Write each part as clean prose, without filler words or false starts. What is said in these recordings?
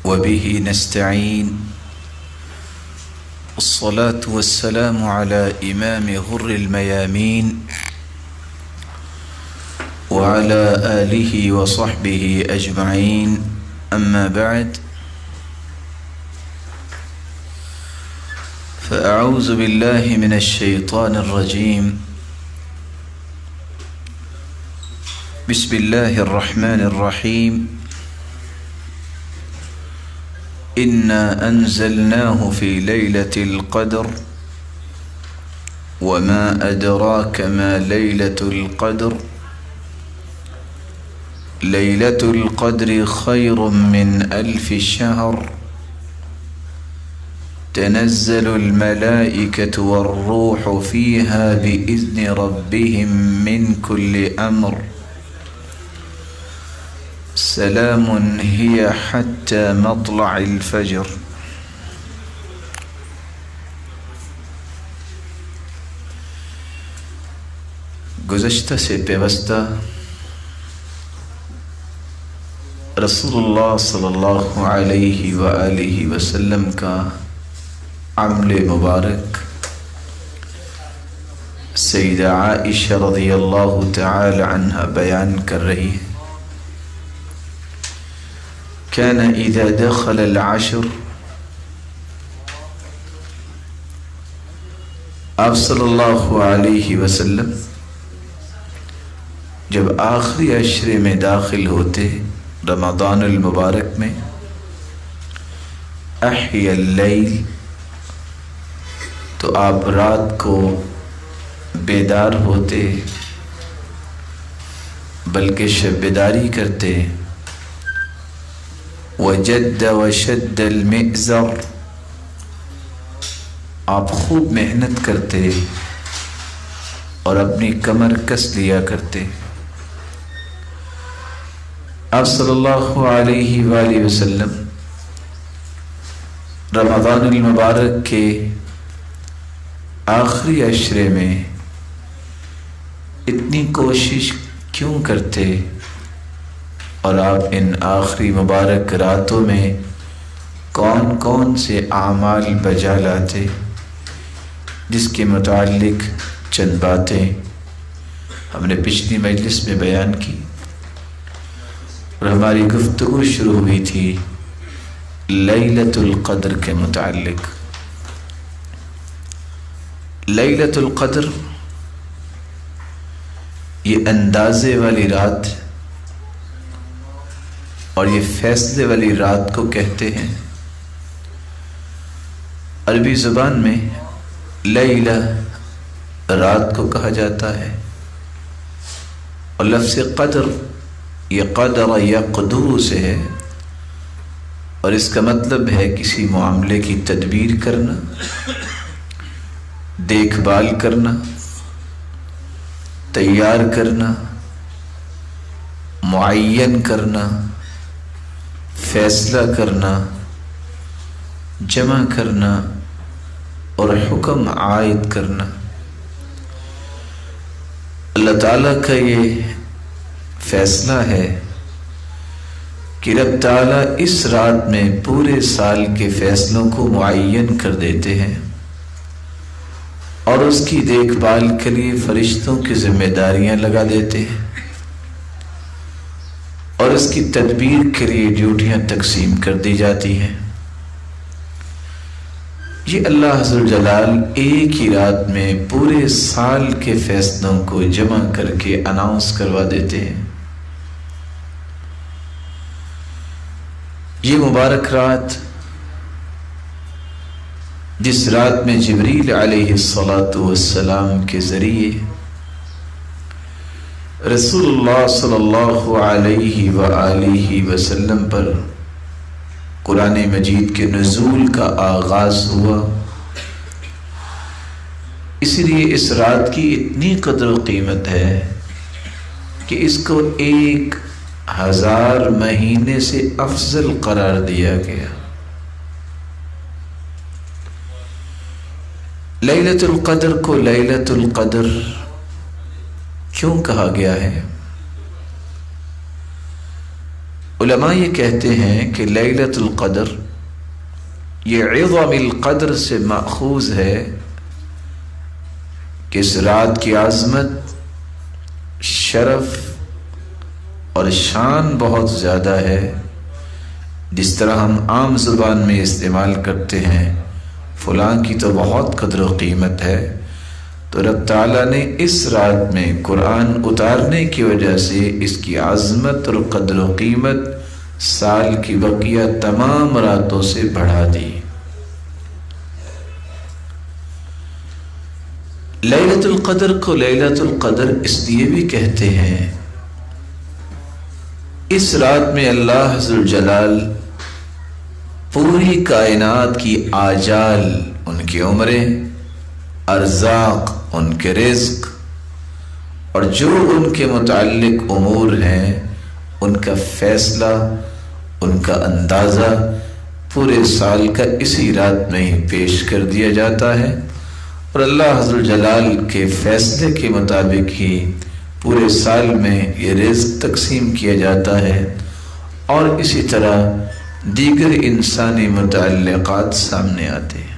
وبه نستعين الصلاة والسلام على إمام غر الميامين وعلى آله وصحبه أجمعين أما بعد فأعوذ بالله من الشيطان الرجيم بسم الله الرحمن الرحيم إنا أنزلناه في ليلة القدر وما أدراك ما ليلة القدر ليلة القدر خير من 1000 شهر تنزل الملائكة والروح فيها بإذن ربهم من كل أمر سلام هي حتى مطلع الفجر۔ گزشتہ سے پیوستہ رسول اللہ صلی اللہ علیہ وآلہ وسلم کا عمل مبارک سیدہ عائشہ رضی اللہ تعالی عنہ بیان کر رہی ہے۔ كان إذا دخل العشر، آپ صلی اللہ علیہ وسلم جب آخری عشرے میں داخل ہوتے رمضان المبارک میں، احیا اللیل، تو آپ رات کو بیدار ہوتے بلکہ شب بیداری کرتے، وجد وشد المئزر، آپ خوب محنت کرتے اور اپنی کمر کس لیا کرتے۔ آپ صلی اللہ علیہ وآلہ وسلم رمضان المبارک کے آخری عشرے میں اتنی کوشش کیوں کرتے، اور آپ ان آخری مبارک راتوں میں کون کون سے اعمال بجا لاتے، جس کے متعلق چند باتیں ہم نے پچھلی مجلس میں بیان کی، اور ہماری گفتگو شروع ہوئی تھی لیلۃ القدر کے متعلق۔ لیلۃ القدر یہ اندازے والی رات اور یہ فیصلے والی رات کو کہتے ہیں۔ عربی زبان میں لیلہ رات کو کہا جاتا ہے، اور لفظ قدر یہ قدر یقدر سے ہے، اور اس کا مطلب ہے کسی معاملے کی تدبیر کرنا، دیکھ بھال کرنا، تیار کرنا، معین کرنا، فیصلہ کرنا، جمع کرنا اور حکم عائد کرنا۔ اللہ تعالیٰ کا یہ فیصلہ ہے کہ رب تعالیٰ اس رات میں پورے سال کے فیصلوں کو معین کر دیتے ہیں، اور اس کی دیکھ بھال کے لیے فرشتوں کی ذمہ داریاں لگا دیتے ہیں، اور اس کی تدبیر کے لیے ڈیوٹیاں تقسیم کر دی جاتی ہیں۔ یہ اللہ عز و جلال ایک ہی رات میں پورے سال کے فیصلوں کو جمع کر کے اناؤنس کروا دیتے ہیں۔ یہ مبارک رات، جس رات میں جبریل علیہ السلام کے ذریعے رسول اللہ صلی اللہ علیہ وآلہ وسلم پر قرآن مجید کے نزول کا آغاز ہوا، اس لیے اس رات کی اتنی قدر و قیمت ہے کہ اس کو 1000 مہینے سے افضل قرار دیا گیا۔ لیلۃ القدر کو لیلۃ القدر کیوں کہا گیا ہے؟ علماء یہ کہتے ہیں کہ لیلۃ القدر یہ عظم القدر سے ماخوذ ہے کہ اس رات کی عظمت، شرف اور شان بہت زیادہ ہے. جس طرح ہم عام زبان میں استعمال کرتے ہیں فلاں کی تو بہت قدر و قیمت ہے، تو رب تعالیٰ نے اس رات میں قرآن اتارنے کی وجہ سے اس کی عظمت اور قدر و قیمت سال کی بقیہ تمام راتوں سے بڑھا دی. لیلۃ القدر کو لیلۃ القدر اس لیے بھی کہتے ہیں، اس رات میں اللہ ذو الجلال پوری کائنات کی آجال، ان کی عمریں، ارزاق، ان کے رزق اور جو ان کے متعلق امور ہیں ان کا فیصلہ، ان کا اندازہ پورے سال کا اسی رات میں ہی پیش کر دیا جاتا ہے، اور اللہ ذو الجلال کے فیصلے کے مطابق ہی پورے سال میں یہ رزق تقسیم کیا جاتا ہے، اور اسی طرح دیگر انسانی متعلقات سامنے آتے ہیں.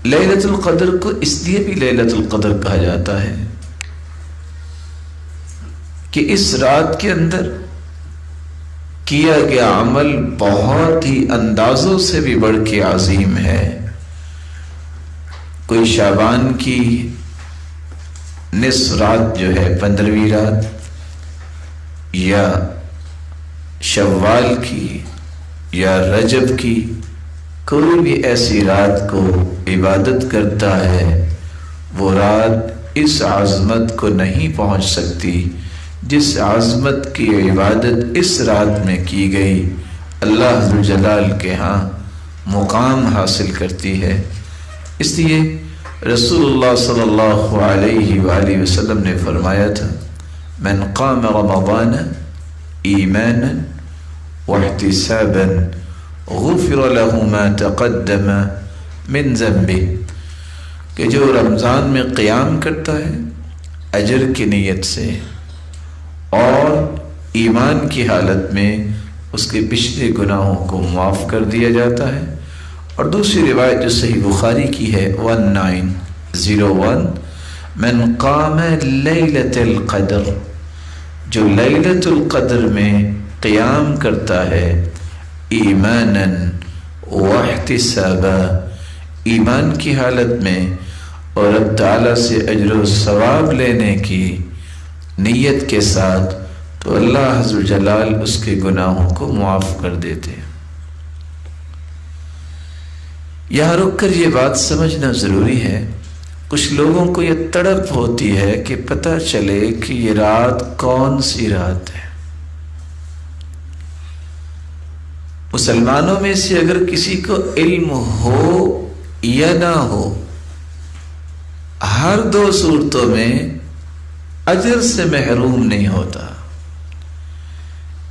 لیلۃ القدر کو اس لیے بھی لیلۃ القدر کہا جاتا ہے کہ اس رات کے اندر کیا گیا عمل بہت ہی اندازوں سے بھی بڑھ کے عظیم ہے. کوئی شعبان کی نصف رات جو ہے 15ویں رات، یا شوال کی یا رجب کی، کوئی بھی ایسی رات کو عبادت کرتا ہے وہ رات اس عظمت کو نہیں پہنچ سکتی جس عظمت کی عبادت اس رات میں کی گئی اللہ ذو الجلال کے ہاں مقام حاصل کرتی ہے. اس لیے رسول اللہ صلی اللہ علیہ وآلہ وسلم نے فرمایا تھا، من قام رمضان ایمانا واحتسابا غفر له ما تقدم من ذنبه، کہ جو رمضان میں قیام کرتا ہے اجر کی نیت سے اور ایمان کی حالت میں، اس کے پچھلے گناہوں کو معاف کر دیا جاتا ہے. اور دوسری روایت جو صحیح بخاری کی ہے 1901، من قام لیلۃ القدر، جو لیلۃ القدر میں قیام کرتا ہے ایمانا واحتسابا، ایمان کی حالت میں اور رب تعالیٰ سے اجر و ثواب لینے کی نیت کے ساتھ، تو اللہ عز و جلال اس کے گناہوں کو معاف کر دیتے ہیں. یہاں رک کر یہ بات سمجھنا ضروری ہے، کچھ لوگوں کو یہ تڑپ ہوتی ہے کہ پتہ چلے کہ یہ رات کون سی رات ہے. مسلمانوں میں سے اگر کسی کو علم ہو یا نہ ہو، ہر دو صورتوں میں اجر سے محروم نہیں ہوتا.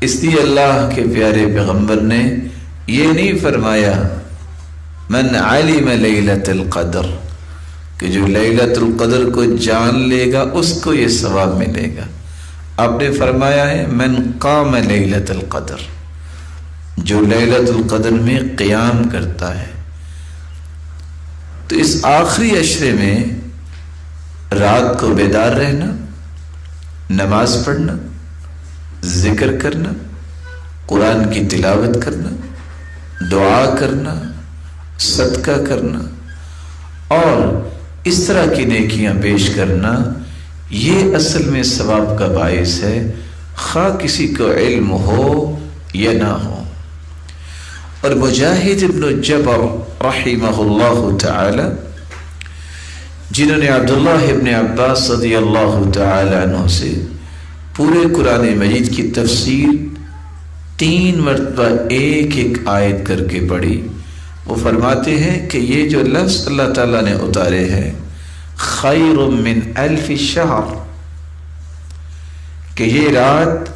اس لیے اللہ کے پیارے پیغمبر نے یہ نہیں فرمایا من علم لیلۃ القدر، کہ جو لیلۃ القدر کو جان لے گا اس کو یہ ثواب ملے گا. آپ نے فرمایا ہے من قام لیلۃ القدر، جو لیلۃ القدر میں قیام کرتا ہے. تو اس آخری عشرے میں رات کو بیدار رہنا، نماز پڑھنا، ذکر کرنا، قرآن کی تلاوت کرنا، دعا کرنا، صدقہ کرنا اور اس طرح کی نیکیاں پیش کرنا، یہ اصل میں ثواب کا باعث ہے، خواہ کسی کو علم ہو یا نہ ہو. اور مجاہد ابن جبر رحمہ اللہ تعالی، جنہوں نے عبداللہ ابن عباس رضی اللہ تعالی عنہ سے پورے قرآن مجید کی تفسیر 3 مرتبہ ایک ایک آیت کر کے پڑھی، وہ فرماتے ہیں کہ یہ جو لفظ اللہ تعالیٰ نے اتارے ہیں خیر من 1000 شہر، کہ یہ رات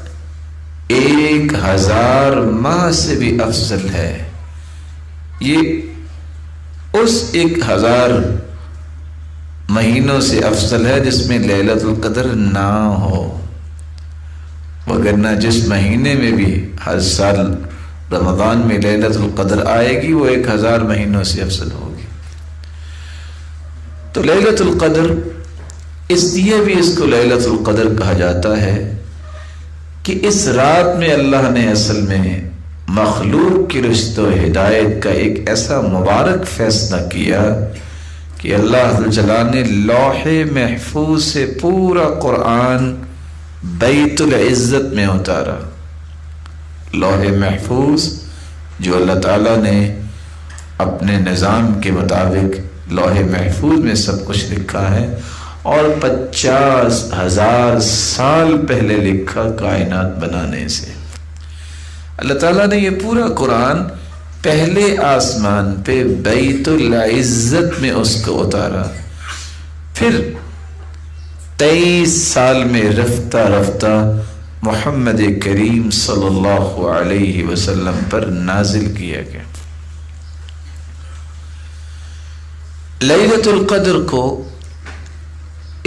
1000 ماہ سے بھی افضل ہے. یہ اس 1000 مہینوں سے افضل ہے جس میں لیلۃ القدر نہ ہو. وگرنہ جس مہینے میں بھی ہر سال رمضان میں لیلۃ القدر آئے گی وہ 1000 مہینوں سے افضل ہوگی۔ تو لیلۃ القدر اس لیے بھی اس کو لیلۃ القدر کہا جاتا ہے کہ اس رات میں اللہ نے اصل میں مخلوق کی رشد و ہدایت کا ایک ایسا مبارک فیصلہ کیا کہ اللہ جلال نے لوح محفوظ سے پورا قرآن بیت العزت میں اتارا۔ لوح محفوظ جو اللہ تعالیٰ نے اپنے نظام کے مطابق لوح محفوظ میں سب کچھ لکھا ہے، اور 50,000 سال پہلے لکھا کائنات بنانے سے۔ اللہ تعالیٰ نے یہ پورا قرآن پہلے آسمان پہ بیت العزت میں اس کو اتارا، پھر 23 سال میں رفتہ رفتہ محمد کریم صلی اللہ علیہ وسلم پر نازل کیا گیا۔ لیلۃ القدر کو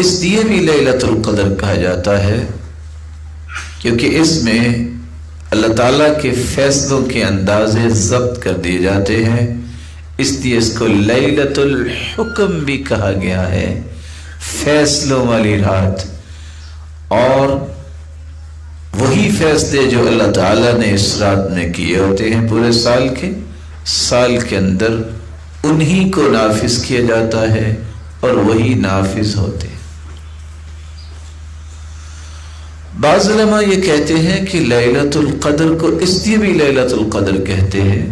اس لیے بھی لیلۃ القدر کہا جاتا ہے کیونکہ اس میں اللہ تعالیٰ کے فیصلوں کے اندازے ضبط کر دیے جاتے ہیں، اس لیے اس کو لیلۃ الحکم بھی کہا گیا ہے، فیصلوں والی رات۔ اور وہی فیصلے جو اللہ تعالیٰ نے اس رات میں کیے ہوتے ہیں پورے سال کے اندر انہی کو نافذ کیا جاتا ہے اور وہی نافذ ہوتے ہیں۔ بعض علماء یہ کہتے ہیں کہ لیلۃ القدر کو اس لیے بھی لیلۃ القدر کہتے ہیں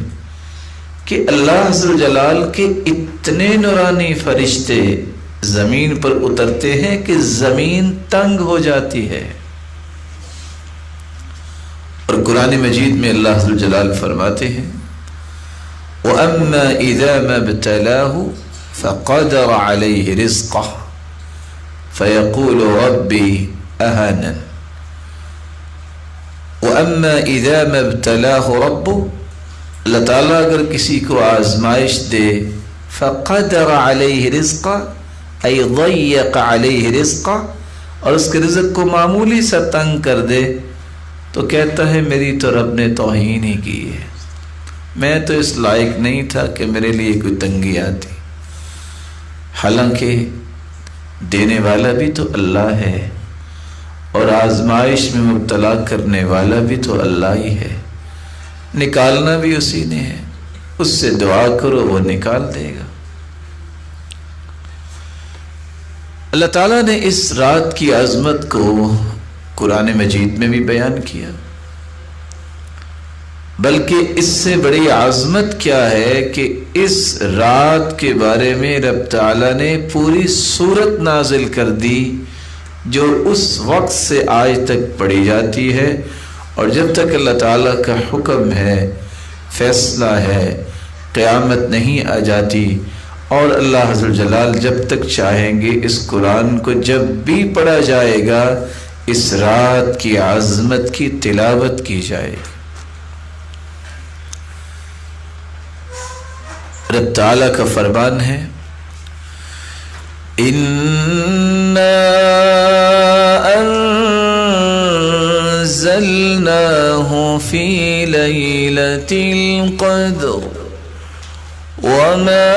کہ اللہ عز و جلال کے اتنے نورانی فرشتے زمین پر اترتے ہیں کہ زمین تنگ ہو جاتی ہے۔ اور قرآن مجید میں اللہ عز و جلال فرماتے ہیں وَأَمَّا إِذَا مَا ابْتَلَاهُ فَقَدَرَ عَلَيْهِ رِزْقَهُ فَيَقُولُ رَبِّي أَهَانَنِ وَأَمَّا إِذَا مَا ابْتَلَاهُ رَبُّهُ، اللہ تعالیٰ اگر کسی کو آزمائش دے فَقَدَرَ عَلَيْهِ رِزْقَهُ أي ضَيَّقَ عَلَيْهِ رِزْقَهُ، اور اس کے رزق کو معمولی سا تنگ کر دے تو کہتا ہے میری تو رب نے توہین ہی کی ہے، میں تو اس لائق نہیں تھا کہ میرے لیے کوئی تنگی آتی۔ حالانکہ دینے والا بھی تو اللہ ہے اور آزمائش میں مبتلا کرنے والا بھی تو اللہ ہی ہے، نکالنا بھی اسی نے ہے، اس سے دعا کرو وہ نکال دے گا۔ اللہ تعالیٰ نے اس رات کی عظمت کو قرآن مجید میں بھی بیان کیا، بلکہ اس سے بڑی عظمت کیا ہے کہ اس رات کے بارے میں رب تعالیٰ نے پوری سورت نازل کر دی جو اس وقت سے آج تک پڑھی جاتی ہے، اور جب تک اللہ تعالیٰ کا حکم ہے، فیصلہ ہے، قیامت نہیں آ جاتی۔ اور اللہ عز و جلال جب تک چاہیں گے اس قرآن کو جب بھی پڑھا جائے گا اس رات کی عظمت کی تلاوت کی جائے گی۔ رب تعالیٰ کا فرمان ہے أنزلناه في ليلة القدر وما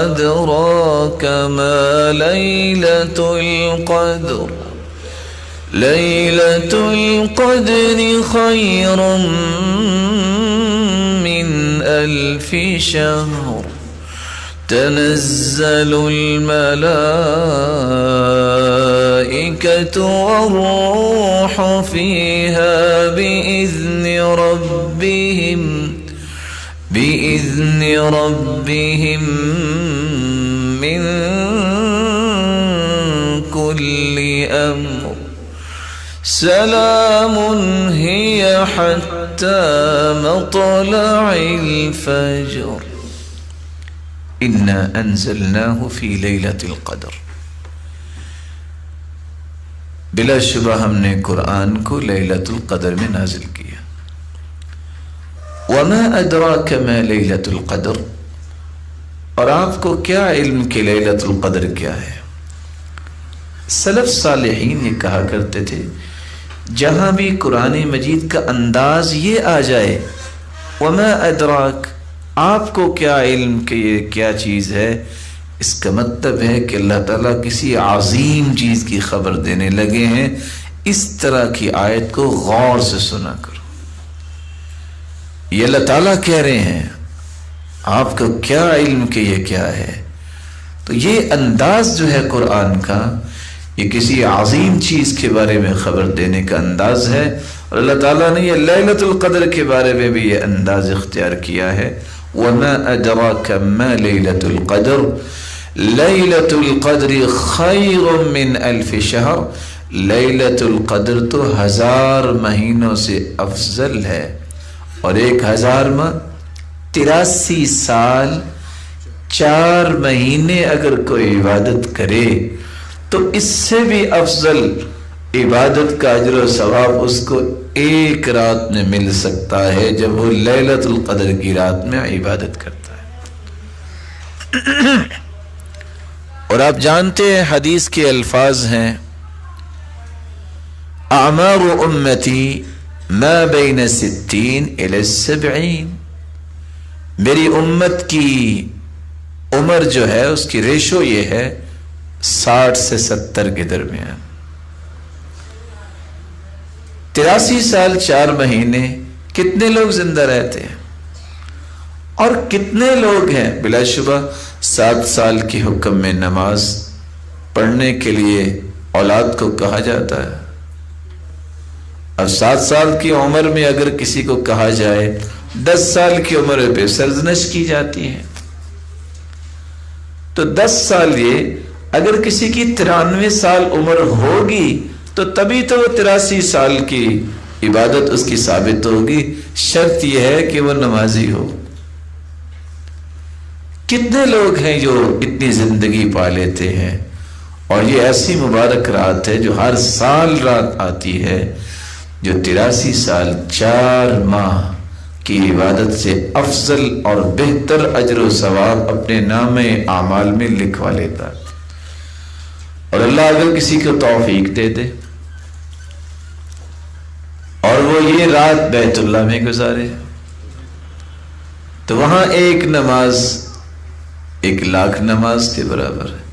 أدراك ما ليلة القدر ليلة القدر خير من 1000 شهر تنزل الملائكة والروح فيها بإذن ربهم من كل أمر سلام هي حتى مطلع الفجر إنا أنزلناه في ليلة القدر۔ بلا شبہ ہم نے قرآن کو لیلۃ القدر میں نازل کیا۔ وما أدراك ما ليلة القدر، اور آپ کو کیا علم کہ لیلۃ القدر کیا ہے؟ سلف صالحین یہ کہا کرتے تھے جہاں بھی قرآن مجید کا انداز یہ آ جائے وما ادراک، آپ کو کیا علم کہ یہ کیا چیز ہے، اس کا مطلب ہے کہ اللہ تعالیٰ کسی عظیم چیز کی خبر دینے لگے ہیں، اس طرح کی آیت کو غور سے سنا کرو۔ یہ اللہ تعالیٰ کہہ رہے ہیں، آپ کو کیا علم کہ یہ کیا ہے۔ تو یہ انداز جو ہے قرآن کا، یہ کسی عظیم چیز کے بارے میں خبر دینے کا انداز ہے، اور اللہ تعالیٰ نے یہ لیلۃ القدر کے بارے میں بھی یہ انداز اختیار کیا ہے۔ وَمَا أَدْرَاكَ مَا لَيْلَةُ الْقَدْرِ لَيْلَةُ الْقَدْرِ خَيْرٌ مِّنْ أَلْفِ شَهْرٍ، لیلۃ القدر تو 1000 مہینوں سے افضل ہے، اور 1000 ماہ 83 سال 4 مہینے اگر کوئی عبادت کرے تو اس سے بھی افضل عبادت کا اجر و ثواب اس کو ایک رات میں مل سکتا ہے جب وہ لیلۃ القدر کی رات میں عبادت کرتا ہے۔ اور آپ جانتے ہیں حدیث کے الفاظ ہیں اعمار امتی ما بین 60 الی 70، میری امت کی عمر جو ہے اس کی ریشو یہ ہے 60 سے 70 کے درمیان۔ 83 سال 4 مہینے کتنے لوگ زندہ رہتے ہیں، اور کتنے لوگ ہیں بلا شبہ 7 سال کی حکم میں نماز پڑھنے کے لیے اولاد کو کہا جاتا ہے۔ اب 7 سال کی عمر میں اگر کسی کو کہا جائے 10 سال کی عمر پہ سرزنش کی جاتی ہے، تو 10 سال یہ اگر کسی کی 93 سال عمر ہوگی تو تبھی تو وہ 83 سال کی عبادت اس کی ثابت ہوگی، شرط یہ ہے کہ وہ نمازی ہو۔ کتنے لوگ ہیں جو اتنی زندگی پا لیتے ہیں، اور یہ ایسی مبارک رات ہے جو ہر سال رات آتی ہے جو 83 سال 4 ماہ کی عبادت سے افضل اور بہتر اجر و ثواب اپنے نام اعمال میں لکھوا لیتا ہے۔ اور اللہ اگر کسی کو توفیق دے دے اور وہ یہ رات بیت اللہ میں گزارے تو وہاں ایک نماز 1,00,000 نماز کے برابر ہے،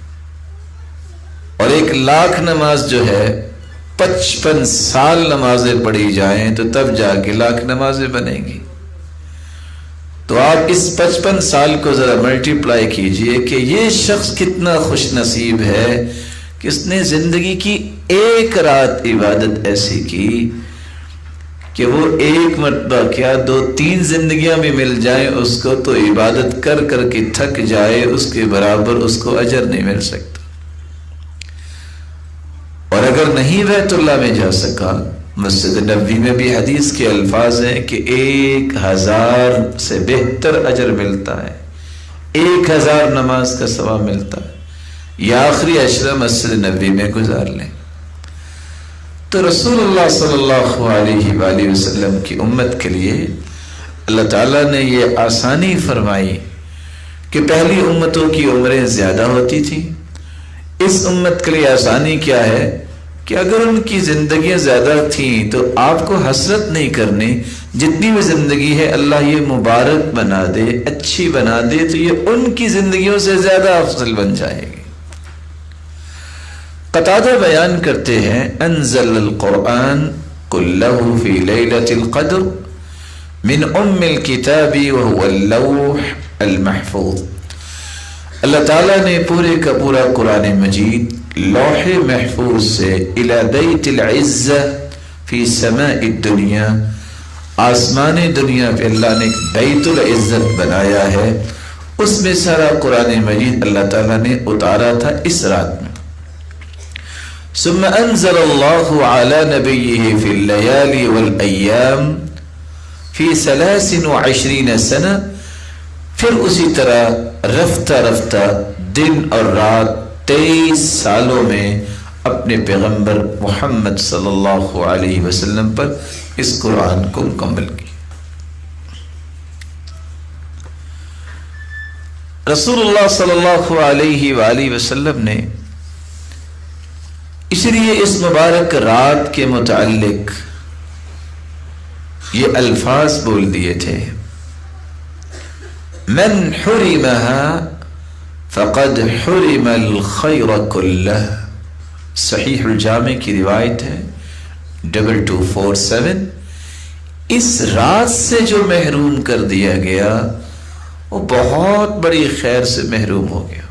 اور 1,00,000 نماز جو ہے 55 سال نمازیں پڑھی جائیں تو تب جا کے 1,00,000 نمازیں بنیں گی۔ تو آپ اس 55 سال کو ذرا ملٹیپلائی کیجئے کہ یہ شخص کتنا خوش نصیب ہے کہ اس نے زندگی کی ایک رات عبادت ایسی کی کہ وہ ایک مرتبہ کیا 2-3 زندگیاں بھی مل جائیں اس کو تو عبادت کر کر کے تھک جائے، اس کے برابر اس کو اجر نہیں مل سکتا۔ اور اگر نہیں بیت اللہ میں جا سکا، مسجد نبوی میں بھی حدیث کے الفاظ ہیں کہ 1000 سے بہتر اجر ملتا ہے، 1000 نماز کا ثواب ملتا ہے۔ یہ آخری عشرہ مسجد نبوی میں گزار لیں۔ تو رسول اللہ صلی اللہ علیہ وآلہ وسلم کی امت کے لیے اللہ تعالیٰ نے یہ آسانی فرمائی کہ پہلی امتوں کی عمریں زیادہ ہوتی تھی، اس امت کے لیے آسانی کیا ہے کہ اگر ان کی زندگیاں زیادہ تھیں تو آپ کو حسرت نہیں کرنی، جتنی بھی زندگی ہے اللہ یہ مبارک بنا دے، اچھی بنا دے تو یہ ان کی زندگیوں سے زیادہ افضل بن جائے گی۔ قتادہ بیان کرتے ہیں انزل القرآن كله في ليلة القدر من الكتاب وهو اللوح المحفوظ، اللہ تعالیٰ نے پورے کا پورا قرآن مجید لوح محفوظ سے الى بیت العزہ فی سماء الدنیا، آسمان دنیا پہ اللہ نے بیت العزت بنایا ہے، اس میں سارا قرآن مجید اللہ تعالیٰ نے اتارا تھا اس رات میں۔ ثم انزل اللہ علی نبیہ فی اللیالی والایام فی 23 سنہ، پھر اسی طرح رفتہ رفتہ دن اور رات 23 سالوں میں اپنے پیغمبر محمد صلی اللہ علیہ وسلم پر اس قرآن کو مکمل کی۔ رسول اللہ صلی اللہ علیہ وآلہ وسلم نے اس لیے اس مبارک رات کے متعلق یہ الفاظ بول دیے تھے، من حرمها فقد حرم الخیر کلہ۔ صحیح الجامع کی روایت ہے 2247۔ اس رات سے جو محروم کر دیا گیا وہ بہت بڑی خیر سے محروم ہو گیا۔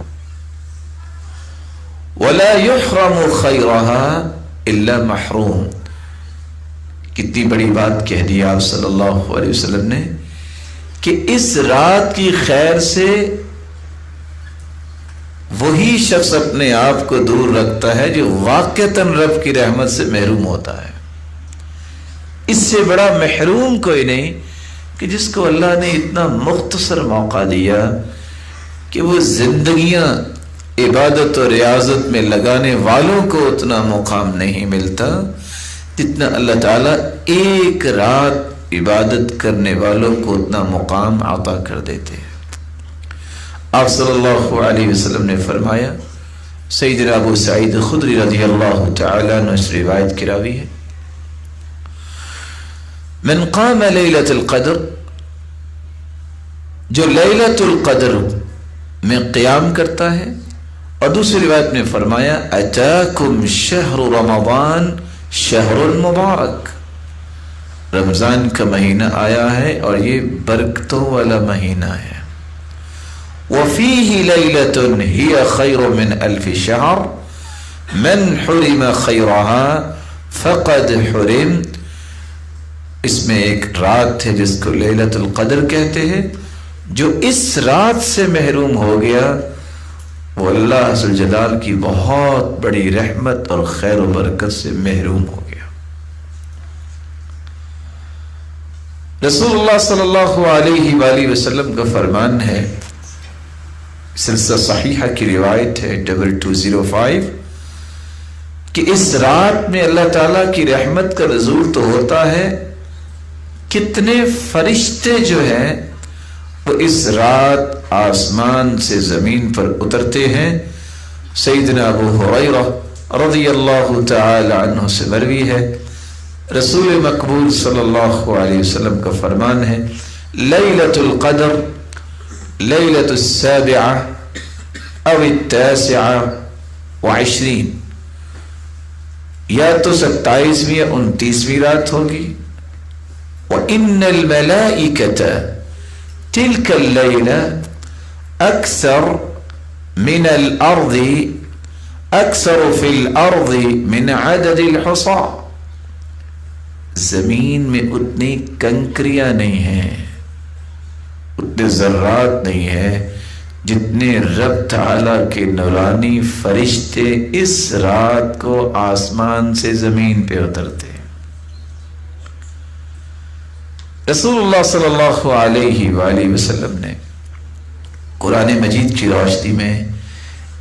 ولا يحرم خیرها الا محروم۔ کتنی بڑی بات کہہ دی آپ صلی اللہ علیہ وسلم نے کہ اس رات کی خیر سے وہی شخص اپنے آپ کو دور رکھتا ہے جو واقعتاً رب کی رحمت سے محروم ہوتا ہے۔ اس سے بڑا محروم کوئی نہیں کہ جس کو اللہ نے اتنا مختصر موقع دیا کہ وہ زندگیاں عبادت اور ریاضت میں لگانے والوں کو اتنا مقام نہیں ملتا جتنا اللہ تعالیٰ ایک رات عبادت کرنے والوں کو اتنا مقام عطا کر دیتے ہیں۔ آپ صلی اللہ علیہ وسلم نے فرمایا، سیدنا ابو سعید خدری رضی اللہ تعالی عنہ اس روایت کی راوی ہے، من قام لیلۃ القدر، جو لیلۃ القدر میں قیام کرتا ہے، اور دوسری روایت میں فرمایا اتاکم شہر رمضان شہر مبارک، رمضان کا مہینہ آیا ہے اور یہ برکتوں والا مہینہ ہے۔ وفیہ لیلۃ ہی خیر من الف شہر من حرم خیرها فقد حرم۔ اس میں ایک رات ہے جس کو لیلۃ القدر کہتے ہیں، جو اس رات سے محروم ہو گیا وہ اللہ ذو جلال کی بہت بڑی رحمت اور خیر و برکت سے محروم ہو گیا۔ رسول اللہ صلی اللہ علیہ وآلہ وسلم کا فرمان ہے، سلسلہ صحیحہ کی روایت ہے 2205، کہ اس رات میں اللہ تعالیٰ کی رحمت کا نزول تو ہوتا ہے، کتنے فرشتے جو ہیں وہ اس رات آسمان سے زمین پر اترتے ہیں۔ سیدنا ابو ہریرہ رضی اللہ تعالی عنہ سے مروی ہے، رسول مقبول صلی اللہ علیہ وسلم کا فرمان ہے، لیلۃ القدر لیلۃ السابعہ او التاسعہ وعشرین، یا تو 27ویں یا 29ویں رات ہوگی۔ وَإِنَّ الْمَلَائِكَةَ تِلْكَ اللَّيْلَةَ أَكْثَرُ مِنَ الْأَرْضِ أَكْثَرُ فِي الْأَرْضِ مِنْ عَدَدِ الْحُصَاءِ، زمین میں اتنی کنکریاں نہیں ہیں، اتنے ذرات نہیں ہیں جتنے رب تعالیٰ کے نورانی فرشتے اس رات کو آسمان سے زمین پہ اترتے ہیں۔ رسول اللہ صلی اللہ علیہ وآلہ وسلم نے قرآن مجید کی روشنی میں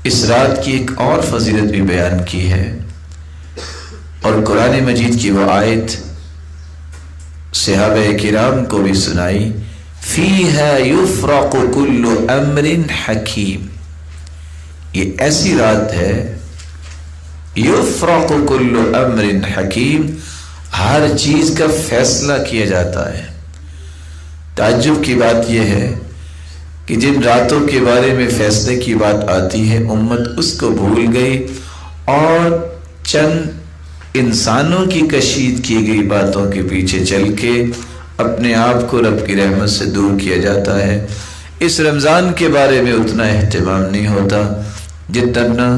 اس رات کی ایک اور فضیلت بھی بیان کی ہے، اور قرآن مجید کی وہ آیت صحابہ کرام کو بھی سنائی، فیہا یفرق کل امر حکیم۔ یہ ایسی رات ہے، یفرق کل امر حکیم، ہر چیز کا فیصلہ کیا جاتا ہے۔ تعجب کی بات یہ ہے کہ جن راتوں کے بارے میں فیصلے کی بات آتی ہے امت اس کو بھول گئی، اور چند انسانوں کی کشید کی گئی باتوں کے پیچھے چل کے اپنے آپ کو رب کی رحمت سے دور کیا جاتا ہے۔ اس رمضان کے بارے میں اتنا اہتمام نہیں ہوتا جتنا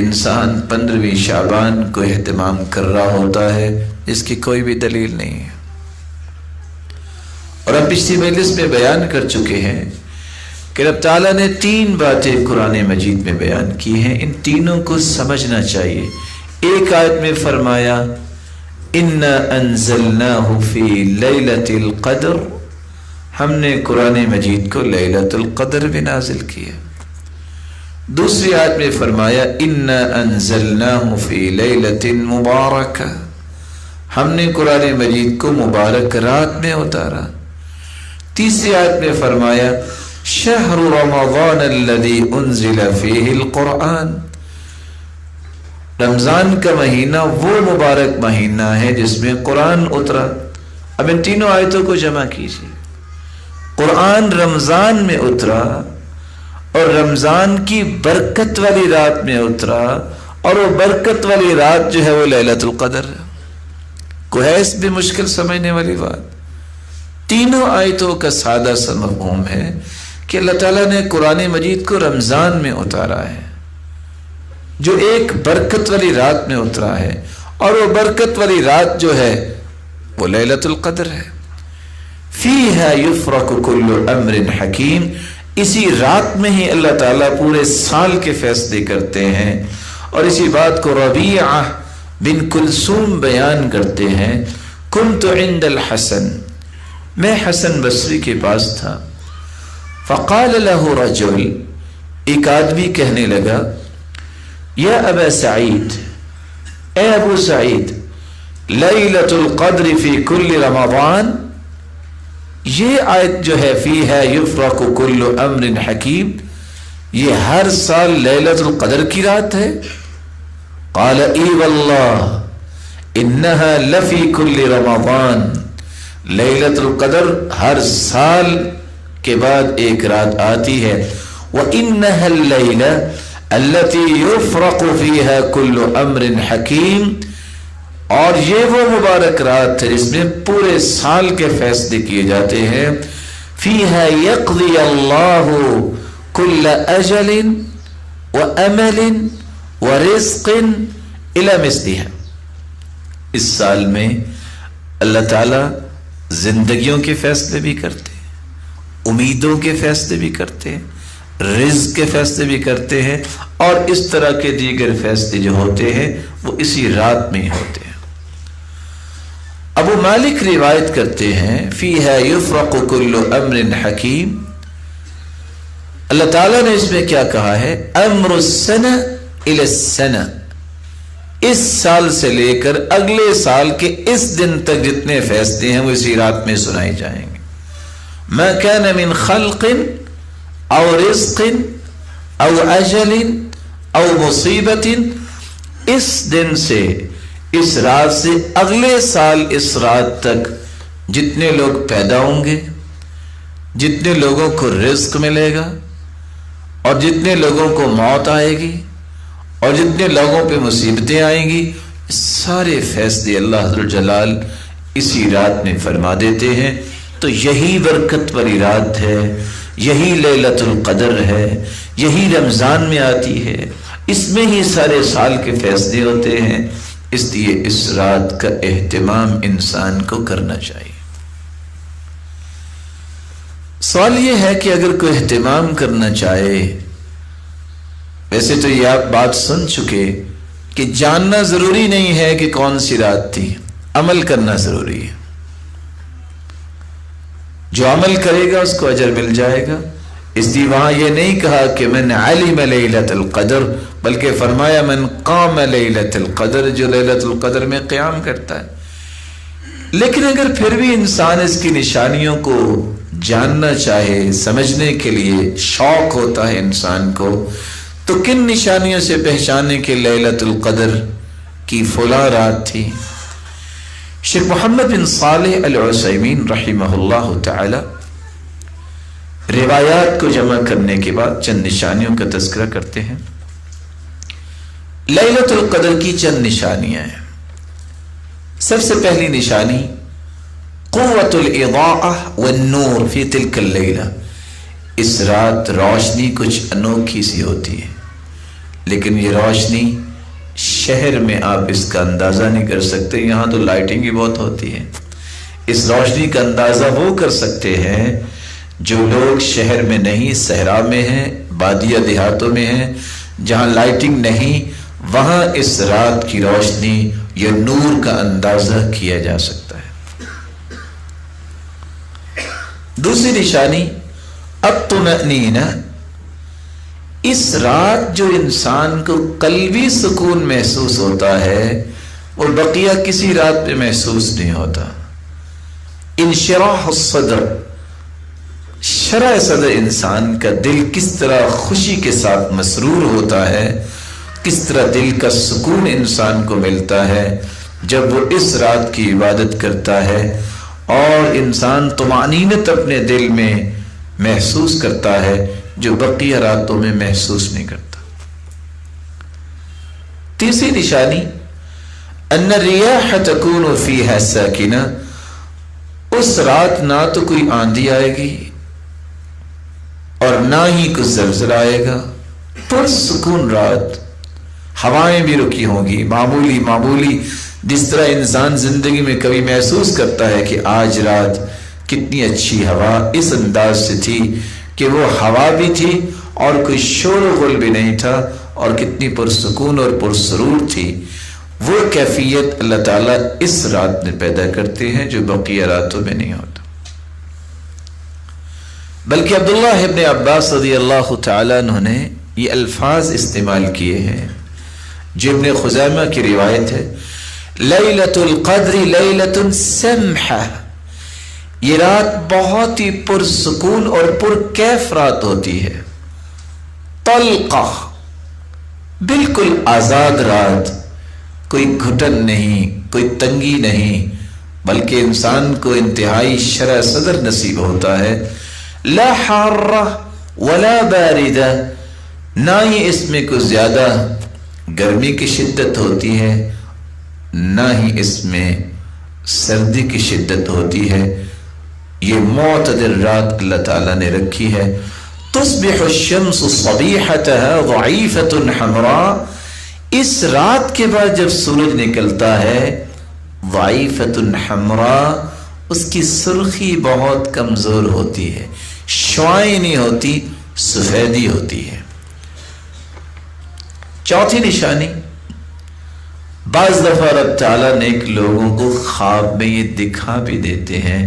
انسان 15ویں شعبان کو اہتمام کر رہا ہوتا ہے، جس کی کوئی بھی دلیل نہیں ہے۔ اور ہم پچھلی مجلس میں بیان کر چکے ہیں کہ رب تعالیٰ نے 3 باتیں قرآن مجید میں بیان کی ہیں، ان تینوں کو سمجھنا چاہیے۔ ایک آیت میں فرمایا اِنَّا أَنزَلْنَاهُ فِي لَيْلَةِ الْقَدْرِ، ہم نے قرآن مجید کو لیلۃ القدر میں نازل کیا۔ دوسری آیت میں فرمایا اِنَّا أَنزَلْنَاهُ فِي لَيْلَةٍ مُبَارَكَةٍ، ہم نے قرآن مجید کو مبارک رات میں اتارا۔ تیسری آیت میں فرمایا شہر رمضان الذی انزل فیہ القرآن، رمضان کا مہینہ وہ مبارک مہینہ ہے جس میں قرآن اترا. اب ان تینوں آیتوں کو جمع کیجیے. قرآن رمضان میں اترا اور رمضان کی برکت والی رات میں اترا، اور وہ برکت والی رات جو ہے وہ لیلۃ القدر ہے. کوئی ہے اس بھی مشکل سمجھنے والی بات؟ تینوں آیتوں کا سادہ سا مفہوم ہے کہ اللہ تعالیٰ نے قرآن مجید کو رمضان میں اتارا ہے، جو ایک برکت والی رات میں اترا ہے، اور وہ برکت والی رات جو ہے وہ لیلۃ القدر ہے. فیہا یفرق کل امر حکیم. اسی رات میں ہی اللہ تعالیٰ پورے سال کے فیصلے کرتے ہیں. اور اسی بات کو ربیعہ بن کلثوم بیان کرتے ہیں. کنت عند الحسن، میں حسن بصری کے پاس تھا. فقال له رجل، ایک آدمی کہنے لگا، یا ابا سعید، اے ابو سعید، لیلۃ القدر فی کل رمضان، یہ آیت جو ہے فیہا یفرق کل امر حکیم، یہ ہر سال لیلۃ القدر کی رات ہے؟ قال ای واللہ انہا لفی کل رمضان، لیلۃ القدر ہر سال کے بعد ایک رات آتی ہے. وَإِنَّهَا اللَّيْلَةُ الَّتِي يُفْرَقُ فِيهَا كُلُّ أَمْرٍ حَكِيمٍ، اور یہ وہ مبارک رات ہے جس میں پورے سال کے فیصلے کیے جاتے ہیں. فِيهَا يَقْضِيَ اللَّهُ كُلَّ أَجَلٍ وَأَمَلٍ وَرِزْقٍ إِلَى مِثْلِهَا. اس سال میں اللہ تعالیٰ زندگیوں کے فیصلے بھی کرتے ہیں، امیدوں کے فیصلے بھی کرتے ہیں، رزق کے فیصلے بھی کرتے ہیں، اور اس طرح کے دیگر فیصلے جو ہوتے ہیں وہ اسی رات میں ہی ہوتے ہیں. ابو مالک روایت کرتے ہیں فیہا یفرق کل امر حکیم. اللہ تعالیٰ نے اس میں کیا کہا ہے؟ امر السنہ الی السنہ، اس سال سے لے کر اگلے سال کے اس دن تک جتنے فیصلے ہیں وہ اسی رات میں سنائے جائیں گے. ما کان من خلق او رزق او اجل او مصیبت، اس دن سے، اس رات سے اگلے سال اس رات تک جتنے لوگ پیدا ہوں گے، جتنے لوگوں کو رزق ملے گا، اور جتنے لوگوں کو موت آئے گی، اور جتنے لوگوں پہ مصیبتیں آئیں گی، سارے فیصلے اللہ ذو الجلال اسی رات میں فرما دیتے ہیں. تو یہی برکت والی رات ہے، یہی لیلۃ القدر ہے، یہی رمضان میں آتی ہے، اس میں ہی سارے سال کے فیصلے ہوتے ہیں. اس لیے اس رات کا اہتمام انسان کو کرنا چاہیے. سوال یہ ہے کہ اگر کوئی اہتمام کرنا چاہے، ویسے تو یہ آپ بات سن چکے کہ جاننا ضروری نہیں ہے کہ کون سی رات تھی، عمل کرنا ضروری ہے. جو عمل کرے گا اس کو اجر مل جائے گا. اس لیے وہاں یہ نہیں کہا کہ من علم لیلۃ القدر، بلکہ فرمایا من قام لیلۃ القدر، جو لیلۃ القدر میں قیام کرتا ہے. لیکن اگر پھر بھی انسان اس کی نشانیوں کو جاننا چاہے، سمجھنے کے لیے شوق ہوتا ہے انسان کو، تو کن نشانیوں سے پہچانے کہ لیلۃ القدر کی فلاں رات تھی؟ شیخ محمد بن صالح العثیمین رحمہ اللہ تعالی روایات کو جمع کرنے کے بعد چند نشانیوں کا تذکرہ کرتے ہیں. لیلۃ القدر کی چند نشانیاں ہیں. سب سے پہلی نشانی قوت الاضاءہ والنور فی تلک اللیلہ. اس رات روشنی کچھ انوکھی سی ہوتی ہے، لیکن یہ روشنی شہر میں آپ اس کا اندازہ نہیں کر سکتے. یہاں تو لائٹنگ ہی بہت ہوتی ہے. اس روشنی کا اندازہ وہ کر سکتے ہیں جو لوگ شہر میں نہیں، صحرا میں ہیں، بادیہ دیہاتوں میں ہیں، جہاں لائٹنگ نہیں، وہاں اس رات کی روشنی یا نور کا اندازہ کیا جا سکتا ہے. دوسری نشانی الطمأنینہ. اس رات جو انسان کو قلبی سکون محسوس ہوتا ہے وہ بقیہ کسی رات پہ محسوس نہیں ہوتا. انشراح الصدر، شرح صدر انسان کا دل کس طرح خوشی کے ساتھ مسرور ہوتا ہے، کس طرح دل کا سکون انسان کو ملتا ہے جب وہ اس رات کی عبادت کرتا ہے، اور انسان طمأنینت اپنے دل میں محسوس کرتا ہے جو بقیہ راتوں میں محسوس نہیں کرتا۔ تیسری نشانی ان الریاح تکون فیہا ساکنہ، اس رات نہ تو کوئی آندھی آئے گی اور نہ ہی کوئی زلزلہ آئے گا، پرسکون رات، ہوائیں بھی رکی ہوں گی، معمولی جس طرح انسان زندگی میں کبھی محسوس کرتا ہے کہ آج رات کتنی اچھی ہوا، اس انداز سے تھی کہ وہ ہوا بھی تھی اور کوئی شور و غل بھی نہیں تھا، اور کتنی پرسکون اور پرسرور تھی۔ وہ کیفیت اللہ تعالیٰ اس رات میں پیدا کرتے ہیں جو بقیہ راتوں میں نہیں ہوتا۔ بلکہ عبداللہ ابن عباس رضی اللہ تعالیٰ عنہ نے یہ الفاظ استعمال کیے ہیں جو ابن خزیمہ کی روایت ہے، لیلۃ القدر لیلۃ سمحہ، یہ رات بہت ہی پرسکون اور پرکیف رات ہوتی ہے، طلقہ، بالکل آزاد رات، کوئی گھٹن نہیں، کوئی تنگی نہیں، بلکہ انسان کو انتہائی شرح صدر نصیب ہوتا ہے، لا حارہ ولا باردہ، نہ ہی اس میں کوئی زیادہ گرمی کی شدت ہوتی ہے نہ ہی اس میں سردی کی شدت ہوتی ہے، یہ معتدل رات اللہ تعالیٰ نے رکھی ہے۔ تصبح الشمس صبیحتها ضعیفة حمراء، اس رات کے بعد جب سورج نکلتا ہے، ضعیفة حمراء، اس کی سرخی بہت کمزور ہوتی ہے، شعاعیں نہیں ہوتی، سفیدی ہوتی ہے۔ چوتھی نشانی، بعض دفعہ رب تعالیٰ نیک لوگوں کو خواب میں یہ دکھا بھی دیتے ہیں،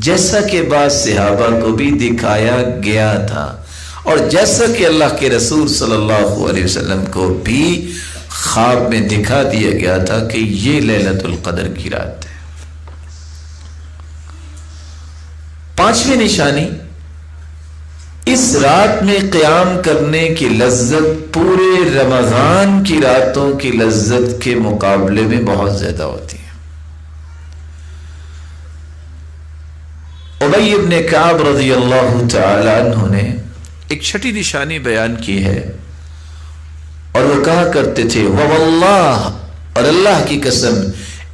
جیسا کہ بعض صحابہ کو بھی دکھایا گیا تھا، اور جیسا کہ اللہ کے رسول صلی اللہ علیہ وسلم کو بھی خواب میں دکھا دیا گیا تھا کہ یہ لیلۃ القدر کی رات ہے۔ پانچویں نشانی، اس رات میں قیام کرنے کی لذت پورے رمضان کی راتوں کی لذت کے مقابلے میں بہت زیادہ ہوتی ہے۔ ابی بن کعب رضی اللہ تعالی عنہ نے ایک چھٹی نشانی بیان کی ہے، اور وہ کہا کرتے تھے، وَوَاللَّهِ، اور اللہ کی قسم،